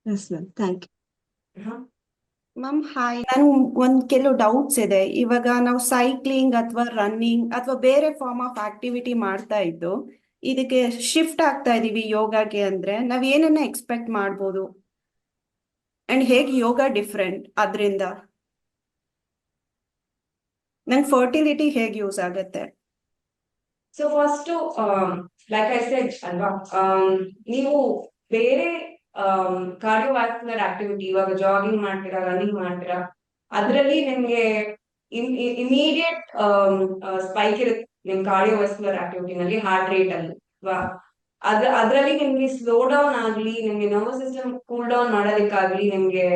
Yes ma'am, thank you. Ma'am hi, ನಾನು ಕೆಲವು ಡೌಟ್ಸ್ ಇದೆ. ಇವಾಗ ನಾವು ಸೈಕ್ಲಿಂಗ್ ಅಥವಾ ರನ್ನಿಂಗ್ ಅಥವಾ ಬೇರೆ ಫಾರ್ಮ್ ಆಫ್ ಆಕ್ಟಿವಿಟಿ ಮಾಡ್ತಾ ಇದ್ದು ಇದಕ್ಕೆ ಶಿಫ್ಟ್ ಆಗ್ತಾ ಇದೀವಿ ಯೋಗಾಗೆ ಅಂದ್ರೆ ನಾವ್ ಏನನ್ನ ಎಕ್ಸ್ಪೆಕ್ಟ್ ಮಾಡ್ಬೋದು ಅಂಡ್ ಹೇಗೆ ಯೋಗ ಡಿಫ್ರೆಂಟ್ ಅದರಿಂದ ನಂಗೆ ಫರ್ಟಿಲಿಟಿ ಹೇಗೆ ಯೂಸ್ ಆಗತ್ತೆ? So first like I shed ಅಲ್ವಾ, ನೀವು ಬೇರೆ ಕಾರ್ಡಿಯೋವ್ಯಾಸ್ಕ್ಯುಲರ್ ಆಕ್ಟಿವಿಟಿ ಇವಾಗ ಜಾಗಿಂಗ್ ಮಾಡ್ತೀರಾ, ರನ್ನಿಂಗ್ ಮಾಡ್ತೀರಾ, ಅದರಲ್ಲಿ ನಿಮ್ಗೆ ಇಮಿಡಿಯೇಟ್ ಸ್ಪೈಕ್ ಇರುತ್ತೆ ನಿಮ್ ಕಾರ್ಡಿಯೋವ್ಯಾಸ್ಕ್ಯುಲರ್ ಆಕ್ಟಿವಿಟಿನಲ್ಲಿ, ಹಾರ್ಟ್ ರೇಟ್ ಅಲ್ಲಿ. ಅದ್ರಲ್ಲಿ ನಿಮ್ಗೆ ಸ್ಲೋ ಡೌನ್ ಆಗ್ಲಿ, ನಿಮ್ಗೆ ನರ್ವಸ್ ಸಿಸ್ಟಮ್ ಕೂಲ್ ಡೌನ್ ಮಾಡೋದಕ್ಕಾಗ್ಲಿ ನಿಮ್ಗೆ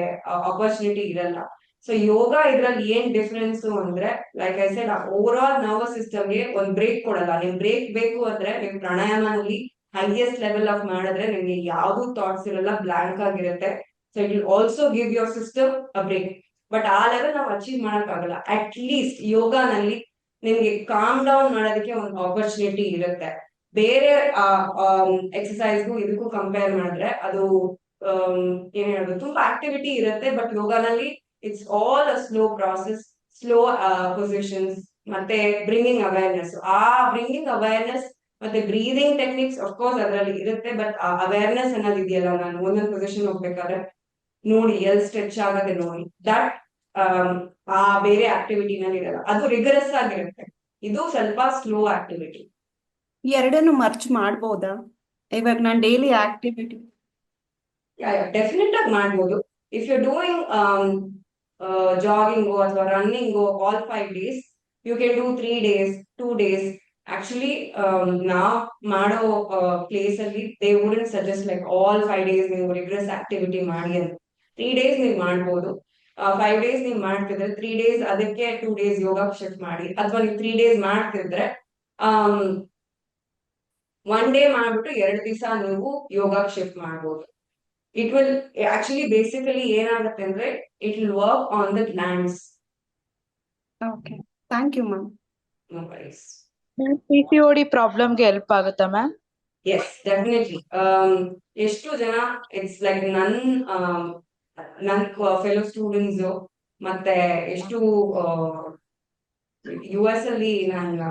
ಆಪರ್ಚುನಿಟಿ ಇರಲ್ಲ. ಸೊ ಯೋಗ ಇದ್ರಲ್ಲಿ ಏನ್ ಡಿಫ್ರೆನ್ಸ್ ಅಂದ್ರೆ, like I shed, over all nervous ಸಿಸ್ಟಮ್ಗೆ ಒಂದ್ ಬ್ರೇಕ್ ಕೊಡಲ್ಲ. ನಿಮ್ ಬ್ರೇಕ್ ಬೇಕು ಅಂದ್ರೆ ನಿಮ್ ಪ್ರಾಣಾಯಾಮನಲ್ಲಿ ಹೈಯೆಸ್ಟ್ ಲೆವೆಲ್ ಆಫ್ ಮಾಡಿದ್ರೆ ನಿಮ್ಗೆ ಯಾವ್ದು ಥಾಟ್ಸ್ ಇರಲ್ಲ, ಬ್ಲಾಂಕ್ ಆಗಿರುತ್ತೆ. So it will also give your system a break. But ಆ ಲೆವೆಲ್ ನಾವು ಅಚೀವ್ ಮಾಡಕ್ ಆಗಲ್ಲ. ಅಟ್ ಲೀಸ್ಟ್ ಯೋಗಾನಲ್ಲಿ ನಿಮ್ಗೆ ಕಾಮ್ ಡೌನ್ ಮಾಡೋದಕ್ಕೆ ಒಂದು ಆಪರ್ಚುನಿಟಿ ಇರುತ್ತೆ. ಬೇರೆ ಎಕ್ಸಸೈಸ್ಗೂ ಇದಕ್ಕೂ ಕಂಪೇರ್ ಮಾಡಿದ್ರೆ ಅದು ಏನ್ ಹೇಳೋದು, ತುಂಬಾ ಆಕ್ಟಿವಿಟಿ ಇರುತ್ತೆ. ಬಟ್ ಯೋಗಾನಲ್ಲಿ it's all a slow process, slow positions, ಮತ್ತೆ ಬ್ರಿಂಗಿಂಗ್ ಅವೇರ್ನೆಸ್. ಆ ಬ್ರಿಂಗಿಂಗ್ ಅವೇರ್ನೆಸ್ ಮತ್ತೆ ಬ್ರೀದಿಂಗ್ ಟೆಕ್ನಿಕ್ಸ್ ಅಫ್ಕೋರ್ಸ್ ಅದರಲ್ಲಿ ಇರುತ್ತೆ. ಬಟ್ ಆ ಅವೇರ್ನೆಸ್ ಅನ್ನೋದು ಇದೆಯಲ್ಲ, ನಾನು ಒಂದೊಂದು ಪೊಸಿಷನ್ ಹೋಗ್ಬೇಕಾದ್ರೆ ನೋಡಿ ಎಲ್ಲಿ ಸ್ಟ್ರೆಚ್ ಆಗದೆ ನೋಡಿ, ದಟ್ ಆ ಬೇರೆ ಆಕ್ಟಿವಿಟಿನಲ್ಲಿ ಇರಲ್ಲ. ಅದು ರಿಗರಸ್ ಆಗಿರುತ್ತೆ, ಇದು ಸ್ವಲ್ಪ ಸ್ಲೋ ಆಕ್ಟಿವಿಟಿ. ಎರಡನ್ನು ಮರ್ಚ್ ಮಾಡ್ಬೋದಾ? ಇವಾಗ ನಾನು ಡೈಲಿ ಆಕ್ಟಿವಿಟಿ ಡೆಫಿನೆಟ್ ಆಗಿ ಮಾಡ್ಬೋದು. ಇಫ್ ಯು ಡೂಯಿಂಗ್ ಜಾಗಿಂಗು ಅಥವಾ running all 5 days, you can do 3 days, 2 days. Actually ನಾವ್ ಮಾಡೋ ಪ್ಲೇಸ್ ಅಲ್ಲಿ they wouldn't suggest like all 5 days ನೀವು ರಿಗ್ರೆಸ್ ಆಕ್ಟಿವಿಟಿ ಮಾಡಿ ಅಂತ. 3 days ನೀವು ಮಾಡ್ಬೋದು. 5 days ನೀವು ಮಾಡ್ತಿದ್ರೆ 3 days ಅದಕ್ಕೆ 2 days ಯೋಗ ಶಿಫ್ಟ್ ಮಾಡಿ. ಅಥವಾ ನೀವು 3 days ಮಾಡ್ತಿದ್ರೆ 1 day ಮಾಡ್ಬಿಟ್ಟು 2 ದಿವಸ ನೀವು ಯೋಗ ಶಿಫ್ಟ್ ಮಾಡ್ಬೋದು. ಇಟ್ ವಿಲ್ ಆಕ್ಚುಲಿ ಬೇಸಿಕಲಿ ಏನಾಗುತ್ತೆ ಅಂದ್ರೆ it will work on the glands. Okay, thank you ma'am. No worries. PCOD ಪ್ರಾಬ್ಲಮ್ಗೆ ಹೆಲ್ಪ್ ಆಗುತ್ತಾ ಮ್ಯಾಮ್? Yes, definitely. ಎಷ್ಟು ಜನ ಇಟ್ಸ್ ಲೈಕ್ ನನ್ ಫೆಲೋ ಸ್ಟೂಡೆಂಟ್ಸ್ ಮತ್ತೆ ಎಷ್ಟು US ಅಲ್ಲಿ ನಾನು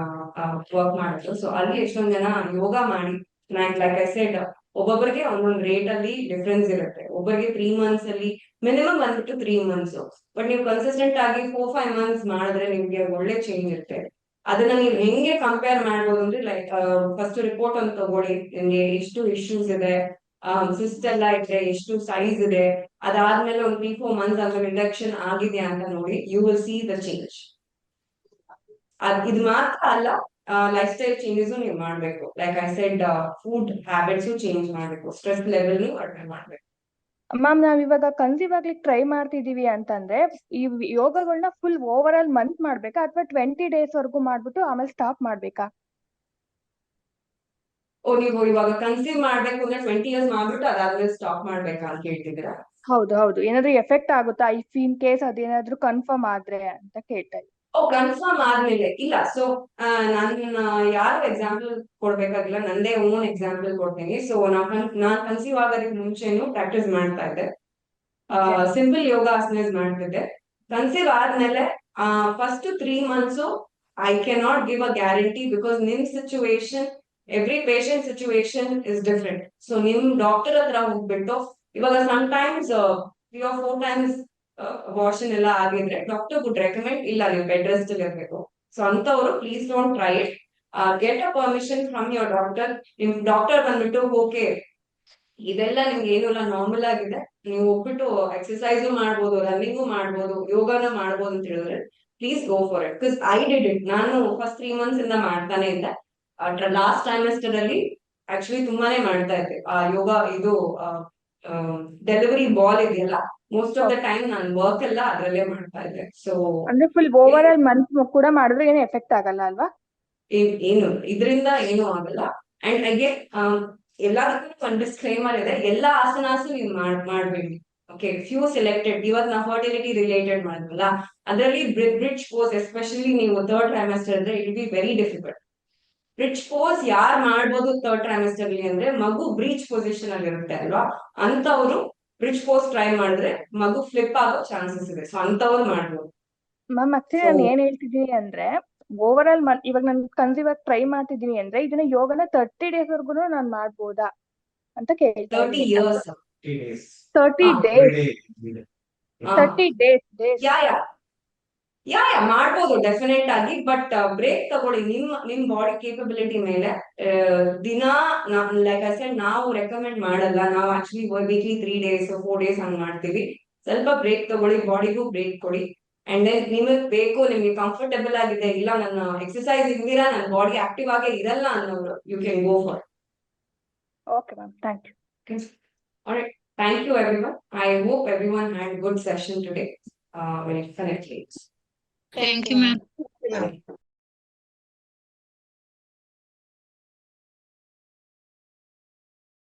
ವರ್ಕ್ ಮಾಡಿದ್ರು. ಸೊ ಅಲ್ಲಿ ಎಷ್ಟೊಂದ್ ಜನ ಯೋಗ ಮಾಡಿ, ಲೈಕ್ ಐ ಸೆಡ್, ಒಬ್ಬೊಬ್ಬರಿಗೆ ಒಂದೊಂದು ರೇಟ್ ಅಲ್ಲಿ ಡಿಫ್ರೆನ್ಸ್ ಇರುತ್ತೆ. ಒಬ್ಬರಿಗೆ 3 months ಅಲ್ಲಿ ಮಿನಿಮಮ್ ಬಂದ್ಬಿಟ್ಟು 3 months. ಬಟ್ ನೀವು ಕನ್ಸಿಸ್ಟೆಂಟ್ ಆಗಿ 4-5 months ಮಾಡಿದ್ರೆ ನಿಮ್ಗೆ ಒಳ್ಳೆ ಚೇಂಜ್ ಇರುತ್ತೆ. ಅದನ್ನ ನೀವು ಹೆಂಗೆ ಕಂಪೇರ್ ಮಾಡ್ಬೋದು ಅಂದ್ರೆ, ಲೈಕ್ ಫಸ್ಟ್ ರಿಪೋರ್ಟ್ ಅಂತ ತಗೊಳ್ಳಿ, ನಿಮ್ಗೆ ಎಷ್ಟು ಇಶ್ಯೂಸ್ ಇದೆ, ಸಿಸ್ಟ್ ಎಲ್ಲ ಇದ್ರೆ ಎಷ್ಟು ಸೈಜ್ ಇದೆ, ಅದಾದ್ಮೇಲೆ ಒಂದು 3-4 months ಆದ್ಮೇಲೆ ರಿಡಕ್ಷನ್ ಆಗಿದೆ ಅಂತ ನೋಡಿ, you will see the change. ಇದು ಮಾತ್ರ ಅಲ್ಲ, ಲೈಫ್ ಸ್ಟೈಲ್ ಚೇಂಜಸ್ ನೀವು ಮಾಡ್ಬೇಕು. Like I said, food habits change ಮಾಡ್ಬೇಕು, ಸ್ಟ್ರೆಸ್ ಲೆವೆಲ್ ಕಡಿಮೆ ಮಾಡ್ಬೇಕು. ಮ್ಯಾಮ್, ನಾವ್ ಇವಾಗ ಕನ್ಸೀವ್ ಆಗ್ಲಿಕ್ಕೆ ಟ್ರೈ ಮಾಡ್ತಿದೀವಿ ಅಂತಂದ್ರೆ ಈ ಯೋಗಗಳನ್ನ ಫುಲ್ ಓವರ್ ಆಲ್ ಮಂತ್ ಮಾಡ್ಬೇಕಾ ಅಥವಾ 20 days ವರ್ಗು ಮಾಡ್ಬಿಟ್ಟು ಆಮೇಲೆ ಸ್ಟಾಪ್ ಮಾಡ್ಬೇಕಾ? ನೀವು ಇವಾಗ ಕನ್ಸೀವ್ ಮಾಡ್ಬೇಕು ಅಂದ್ರೆ 20 years ಮಾಡ್ಬಿಟ್ಟು ಅದಾದ್ಮೇಲೆ ಸ್ಟಾಪ್ ಮಾಡ್ಬೇಕಾ ಅಂತ ಹೇಳ್ತಿದ್ದೀರಾ? ಹೌದು ಹೌದು, ಏನಾದ್ರು ಎಫೆಕ್ಟ್ ಆಗುತ್ತಾ ಇಫ್ ಇನ್ ಕೇಸ್ ಅದೇನಾದ್ರು ಕನ್ಫರ್ಮ್ ಆದ್ರೆ ಅಂತ ಕೇಳ್ತಾ ಇದ್ದೀನಿ. ಕನ್ಫರ್ಮ್ ಆದ್ಮೇಲೆ ಇಲ್ಲ. ಸೊ ನನ್ನ ಯಾರು ಎಕ್ಸಾಂಪಲ್ ಕೊಡ್ಬೇಕಾಗಿಲ್ಲ, ನಂದೇ ಓನ್ ಎಕ್ಸಾಂಪಲ್ ಕೊಡ್ತೀನಿ. ಸೊ ನಾನ್ ಕನ್ಸೀವ್ ಆಗೋದಕ್ಕೆ ಮುಂಚೆನು ಪ್ರಾಕ್ಟೀಸ್ ಮಾಡ್ತಾ ಇದ್ದೆ, ಸಿಂಪಲ್ ಯೋಗ ಆಸನಸ್ ಮಾಡ್ತಿದ್ದೆ. ಕನ್ಸೀವ್ ಆದ್ಮೇಲೆ first 3 months I cannot give a guarantee because ನಿಮ್ situation every patient situation is different. So ನಿಮ್ ಡಾಕ್ಟರ್ ಹತ್ರ ಹೋಗ್ಬಿಟ್ಟು ಇವಾಗ ಸಮ್ಟೈಮ್ಸ್ 3 or 4 times ಅಬಾರ್ಷನ್ ಎಲ್ಲ ಆಗಿದ್ರೆ ಡಾಕ್ಟರ್ ವುಡ್ ರೆಕಮೆಂಡ್ ಇಲ್ಲ ನೀವು ಬೆಡ್ ರೆಸ್ಟ್ ಇರಬೇಕು. ಸೊ ಅಂತವರು please don't try it. Get a permission from your doctor. ನಿಮ್ ಡಾಕ್ಟರ್ ಬಂದ್ಬಿಟ್ಟು ಓಕೆ ಇದೆಲ್ಲ ನಿಮ್ಗೆ ಏನು ಇಲ್ಲ ನಾರ್ಮಲ್ ಆಗಿದೆ, ನೀವು ಹೋಗ್ಬಿಟ್ಟು ಎಕ್ಸರ್ಸೈಸ್ ಮಾಡ್ಬೋದು, ರನ್ನಿಂಗು ಮಾಡ್ಬೋದು, ಯೋಗನ ಮಾಡ್ಬೋದು ಅಂತ ಹೇಳಿದ್ರೆ please go for it. Because I did it. ನಾನು ಫಸ್ಟ್ 3 months ಇಂದ ಮಾಡ್ತಾನೆ ಇದ್ದೆ. ಲಾಸ್ಟ್ ಟ್ರೈಮೆಸ್ಟರ್ ಅಲ್ಲಿ ಆಕ್ಚುಲಿ ತುಂಬಾನೇ ಮಾಡ್ತಾ ಇದ್ದೆ ಯೋಗ. ಇದು ಡೆಲಿವರಿ ಬಾಲ್ ಇದೆಯಲ್ಲ, ಮೋಸ್ಟ್ ಆಫ್ ದ ಟೈಮ್ ನಾನು ವರ್ಕ್ ಎಲ್ಲ ಅದ್ರಲ್ಲೇ ಮಾಡ್ತಾ ಇದ್ದೆ. ಸೊ ಅಂದ್ರೆ ಫುಲ್ ಓವರ್ ಆಲ್ ಮಂತ್ ಕೂಡ ಮಾಡಿದ್ರೆ ಏನು ಎಫೆಕ್ಟ್ ಆಗಲ್ಲ ಅಲ್ವಾ? ಏನು ಇದರಿಂದ ಏನು ಆಗಲ್ಲ. ಅಂಡ್ ಅಗೇನ್ ಎಲ್ಲದಕ್ಕೂ ಒಂದು ಡಿಸ್ಕ್ಲೈಮರ್ ಇದೆ, ಎಲ್ಲಾ ಆಸನಾಸು ನೀವು ಮಾಡ್ಬೇಡಿ. Okay, few selected. ಇವತ್ತು ನಾವು ಫರ್ಟಿಲಿಟಿ ರಿಲೇಟೆಡ್ ಮಾಡಿದ್ವಲ್ಲ, ಅದರಲ್ಲಿ ಬ್ರಿಡ್ಜ್ ಪೋಸ್ ಎಸ್ಪೆಷಲಿ ನೀವು 3rd trimester ಇದ್ರೆ it be very difficult. Bridge pose ಯಾರು ಮಾಡ್ಬೋದು 3rd trimester ಅಲ್ಲಿ ಅಂದ್ರೆ ಮಗು ಬ್ರೀಚ್ ಪೊಸಿಷನ್ ಅಲ್ಲಿ ಇರುತ್ತೆ ಅಲ್ವಾ, ಅಂತವ್ರು ಬ್ರಿಡ್ಜ್ ಪೋಸ್ ಟ್ರೈ ಮಾಡಿದ್ರೆ ಮಗು ಫ್ಲಿಪ್ ಆಗೋ ಚಾನ್ಸಸ್ ಇದೆ. ಸೊ ಅಂತವ್ರು ಮಾಡ್ಬೋದು. ಮ್ಯಾಮ್ ಆಕ್ಚುಲಿ ನಾನು ಏನ್ ಹೇಳ್ತಿದ್ದೀನಿ ಅಂದ್ರೆ ಓವರ್ ಆಲ್ ಇವಾಗ ನಾನು ಕನ್ಸೀವ್ ಆಗಿ ಟ್ರೈ ಮಾಡ್ತಿದ್ದೀನಿ ಅಂದ್ರೆ ಇದನ್ನ ಯೋಗನ 30 days ವರ್ಗು ನಾನು ಮಾಡ್ಬೋದಾ ಅಂತ ಕೇಳ್ತಾ 30 years. 30 days 30 days ಯಾ ಮಾಡ್ಬೋದು ಡೆಫಿನೆಟ್ ಆಗಿ. ಬಟ್ ಬ್ರೇಕ್ ತಗೊಳ್ಳಿ ನಿಮ್ ಬಾಡಿ ಕೇಪಬಿಲಿಟಿ ಮೇಲೆ. ದಿನ ಲೈಕ್ ಐ ಸೆಡ್ ನಾವು ರೆಕಮೆಂಡ್ ಮಾಡಲ್ಲ. ನಾವು ಆಕ್ಚುಲಿ ವೀಕ್ಲಿ 3 days 4 days ಹಂಗ್ ಮಾಡ್ತೀವಿ. ಸ್ವಲ್ಪ ಬ್ರೇಕ್ ತಗೊಳ್ಳಿ, ಬಾಡಿಗೂ ಬ್ರೇಕ್ ಕೊಡಿ. ಅಂಡ್ ದೆನ್ ನಿಮಗ್ ಬೇಕು, ನಿಮ್ಗೆ ಕಂಫರ್ಟಬಲ್ ಆಗಿದೆ, ಇಲ್ಲ ನನ್ನ ಎಕ್ಸರ್ಸೈಸ್ ಇಲ್ದಿರಾ ನನ್ನ ಬಾಡಿ ಆಕ್ಟಿವ್ ಆಗೇ ಇರಲ್ಲ ಅನ್ನೋರು, you can go for. Okay ma'am, thank you. Alright, thank you everyone. I hope everyone had good session today. Definitely. Thank you, ma'am. Bye.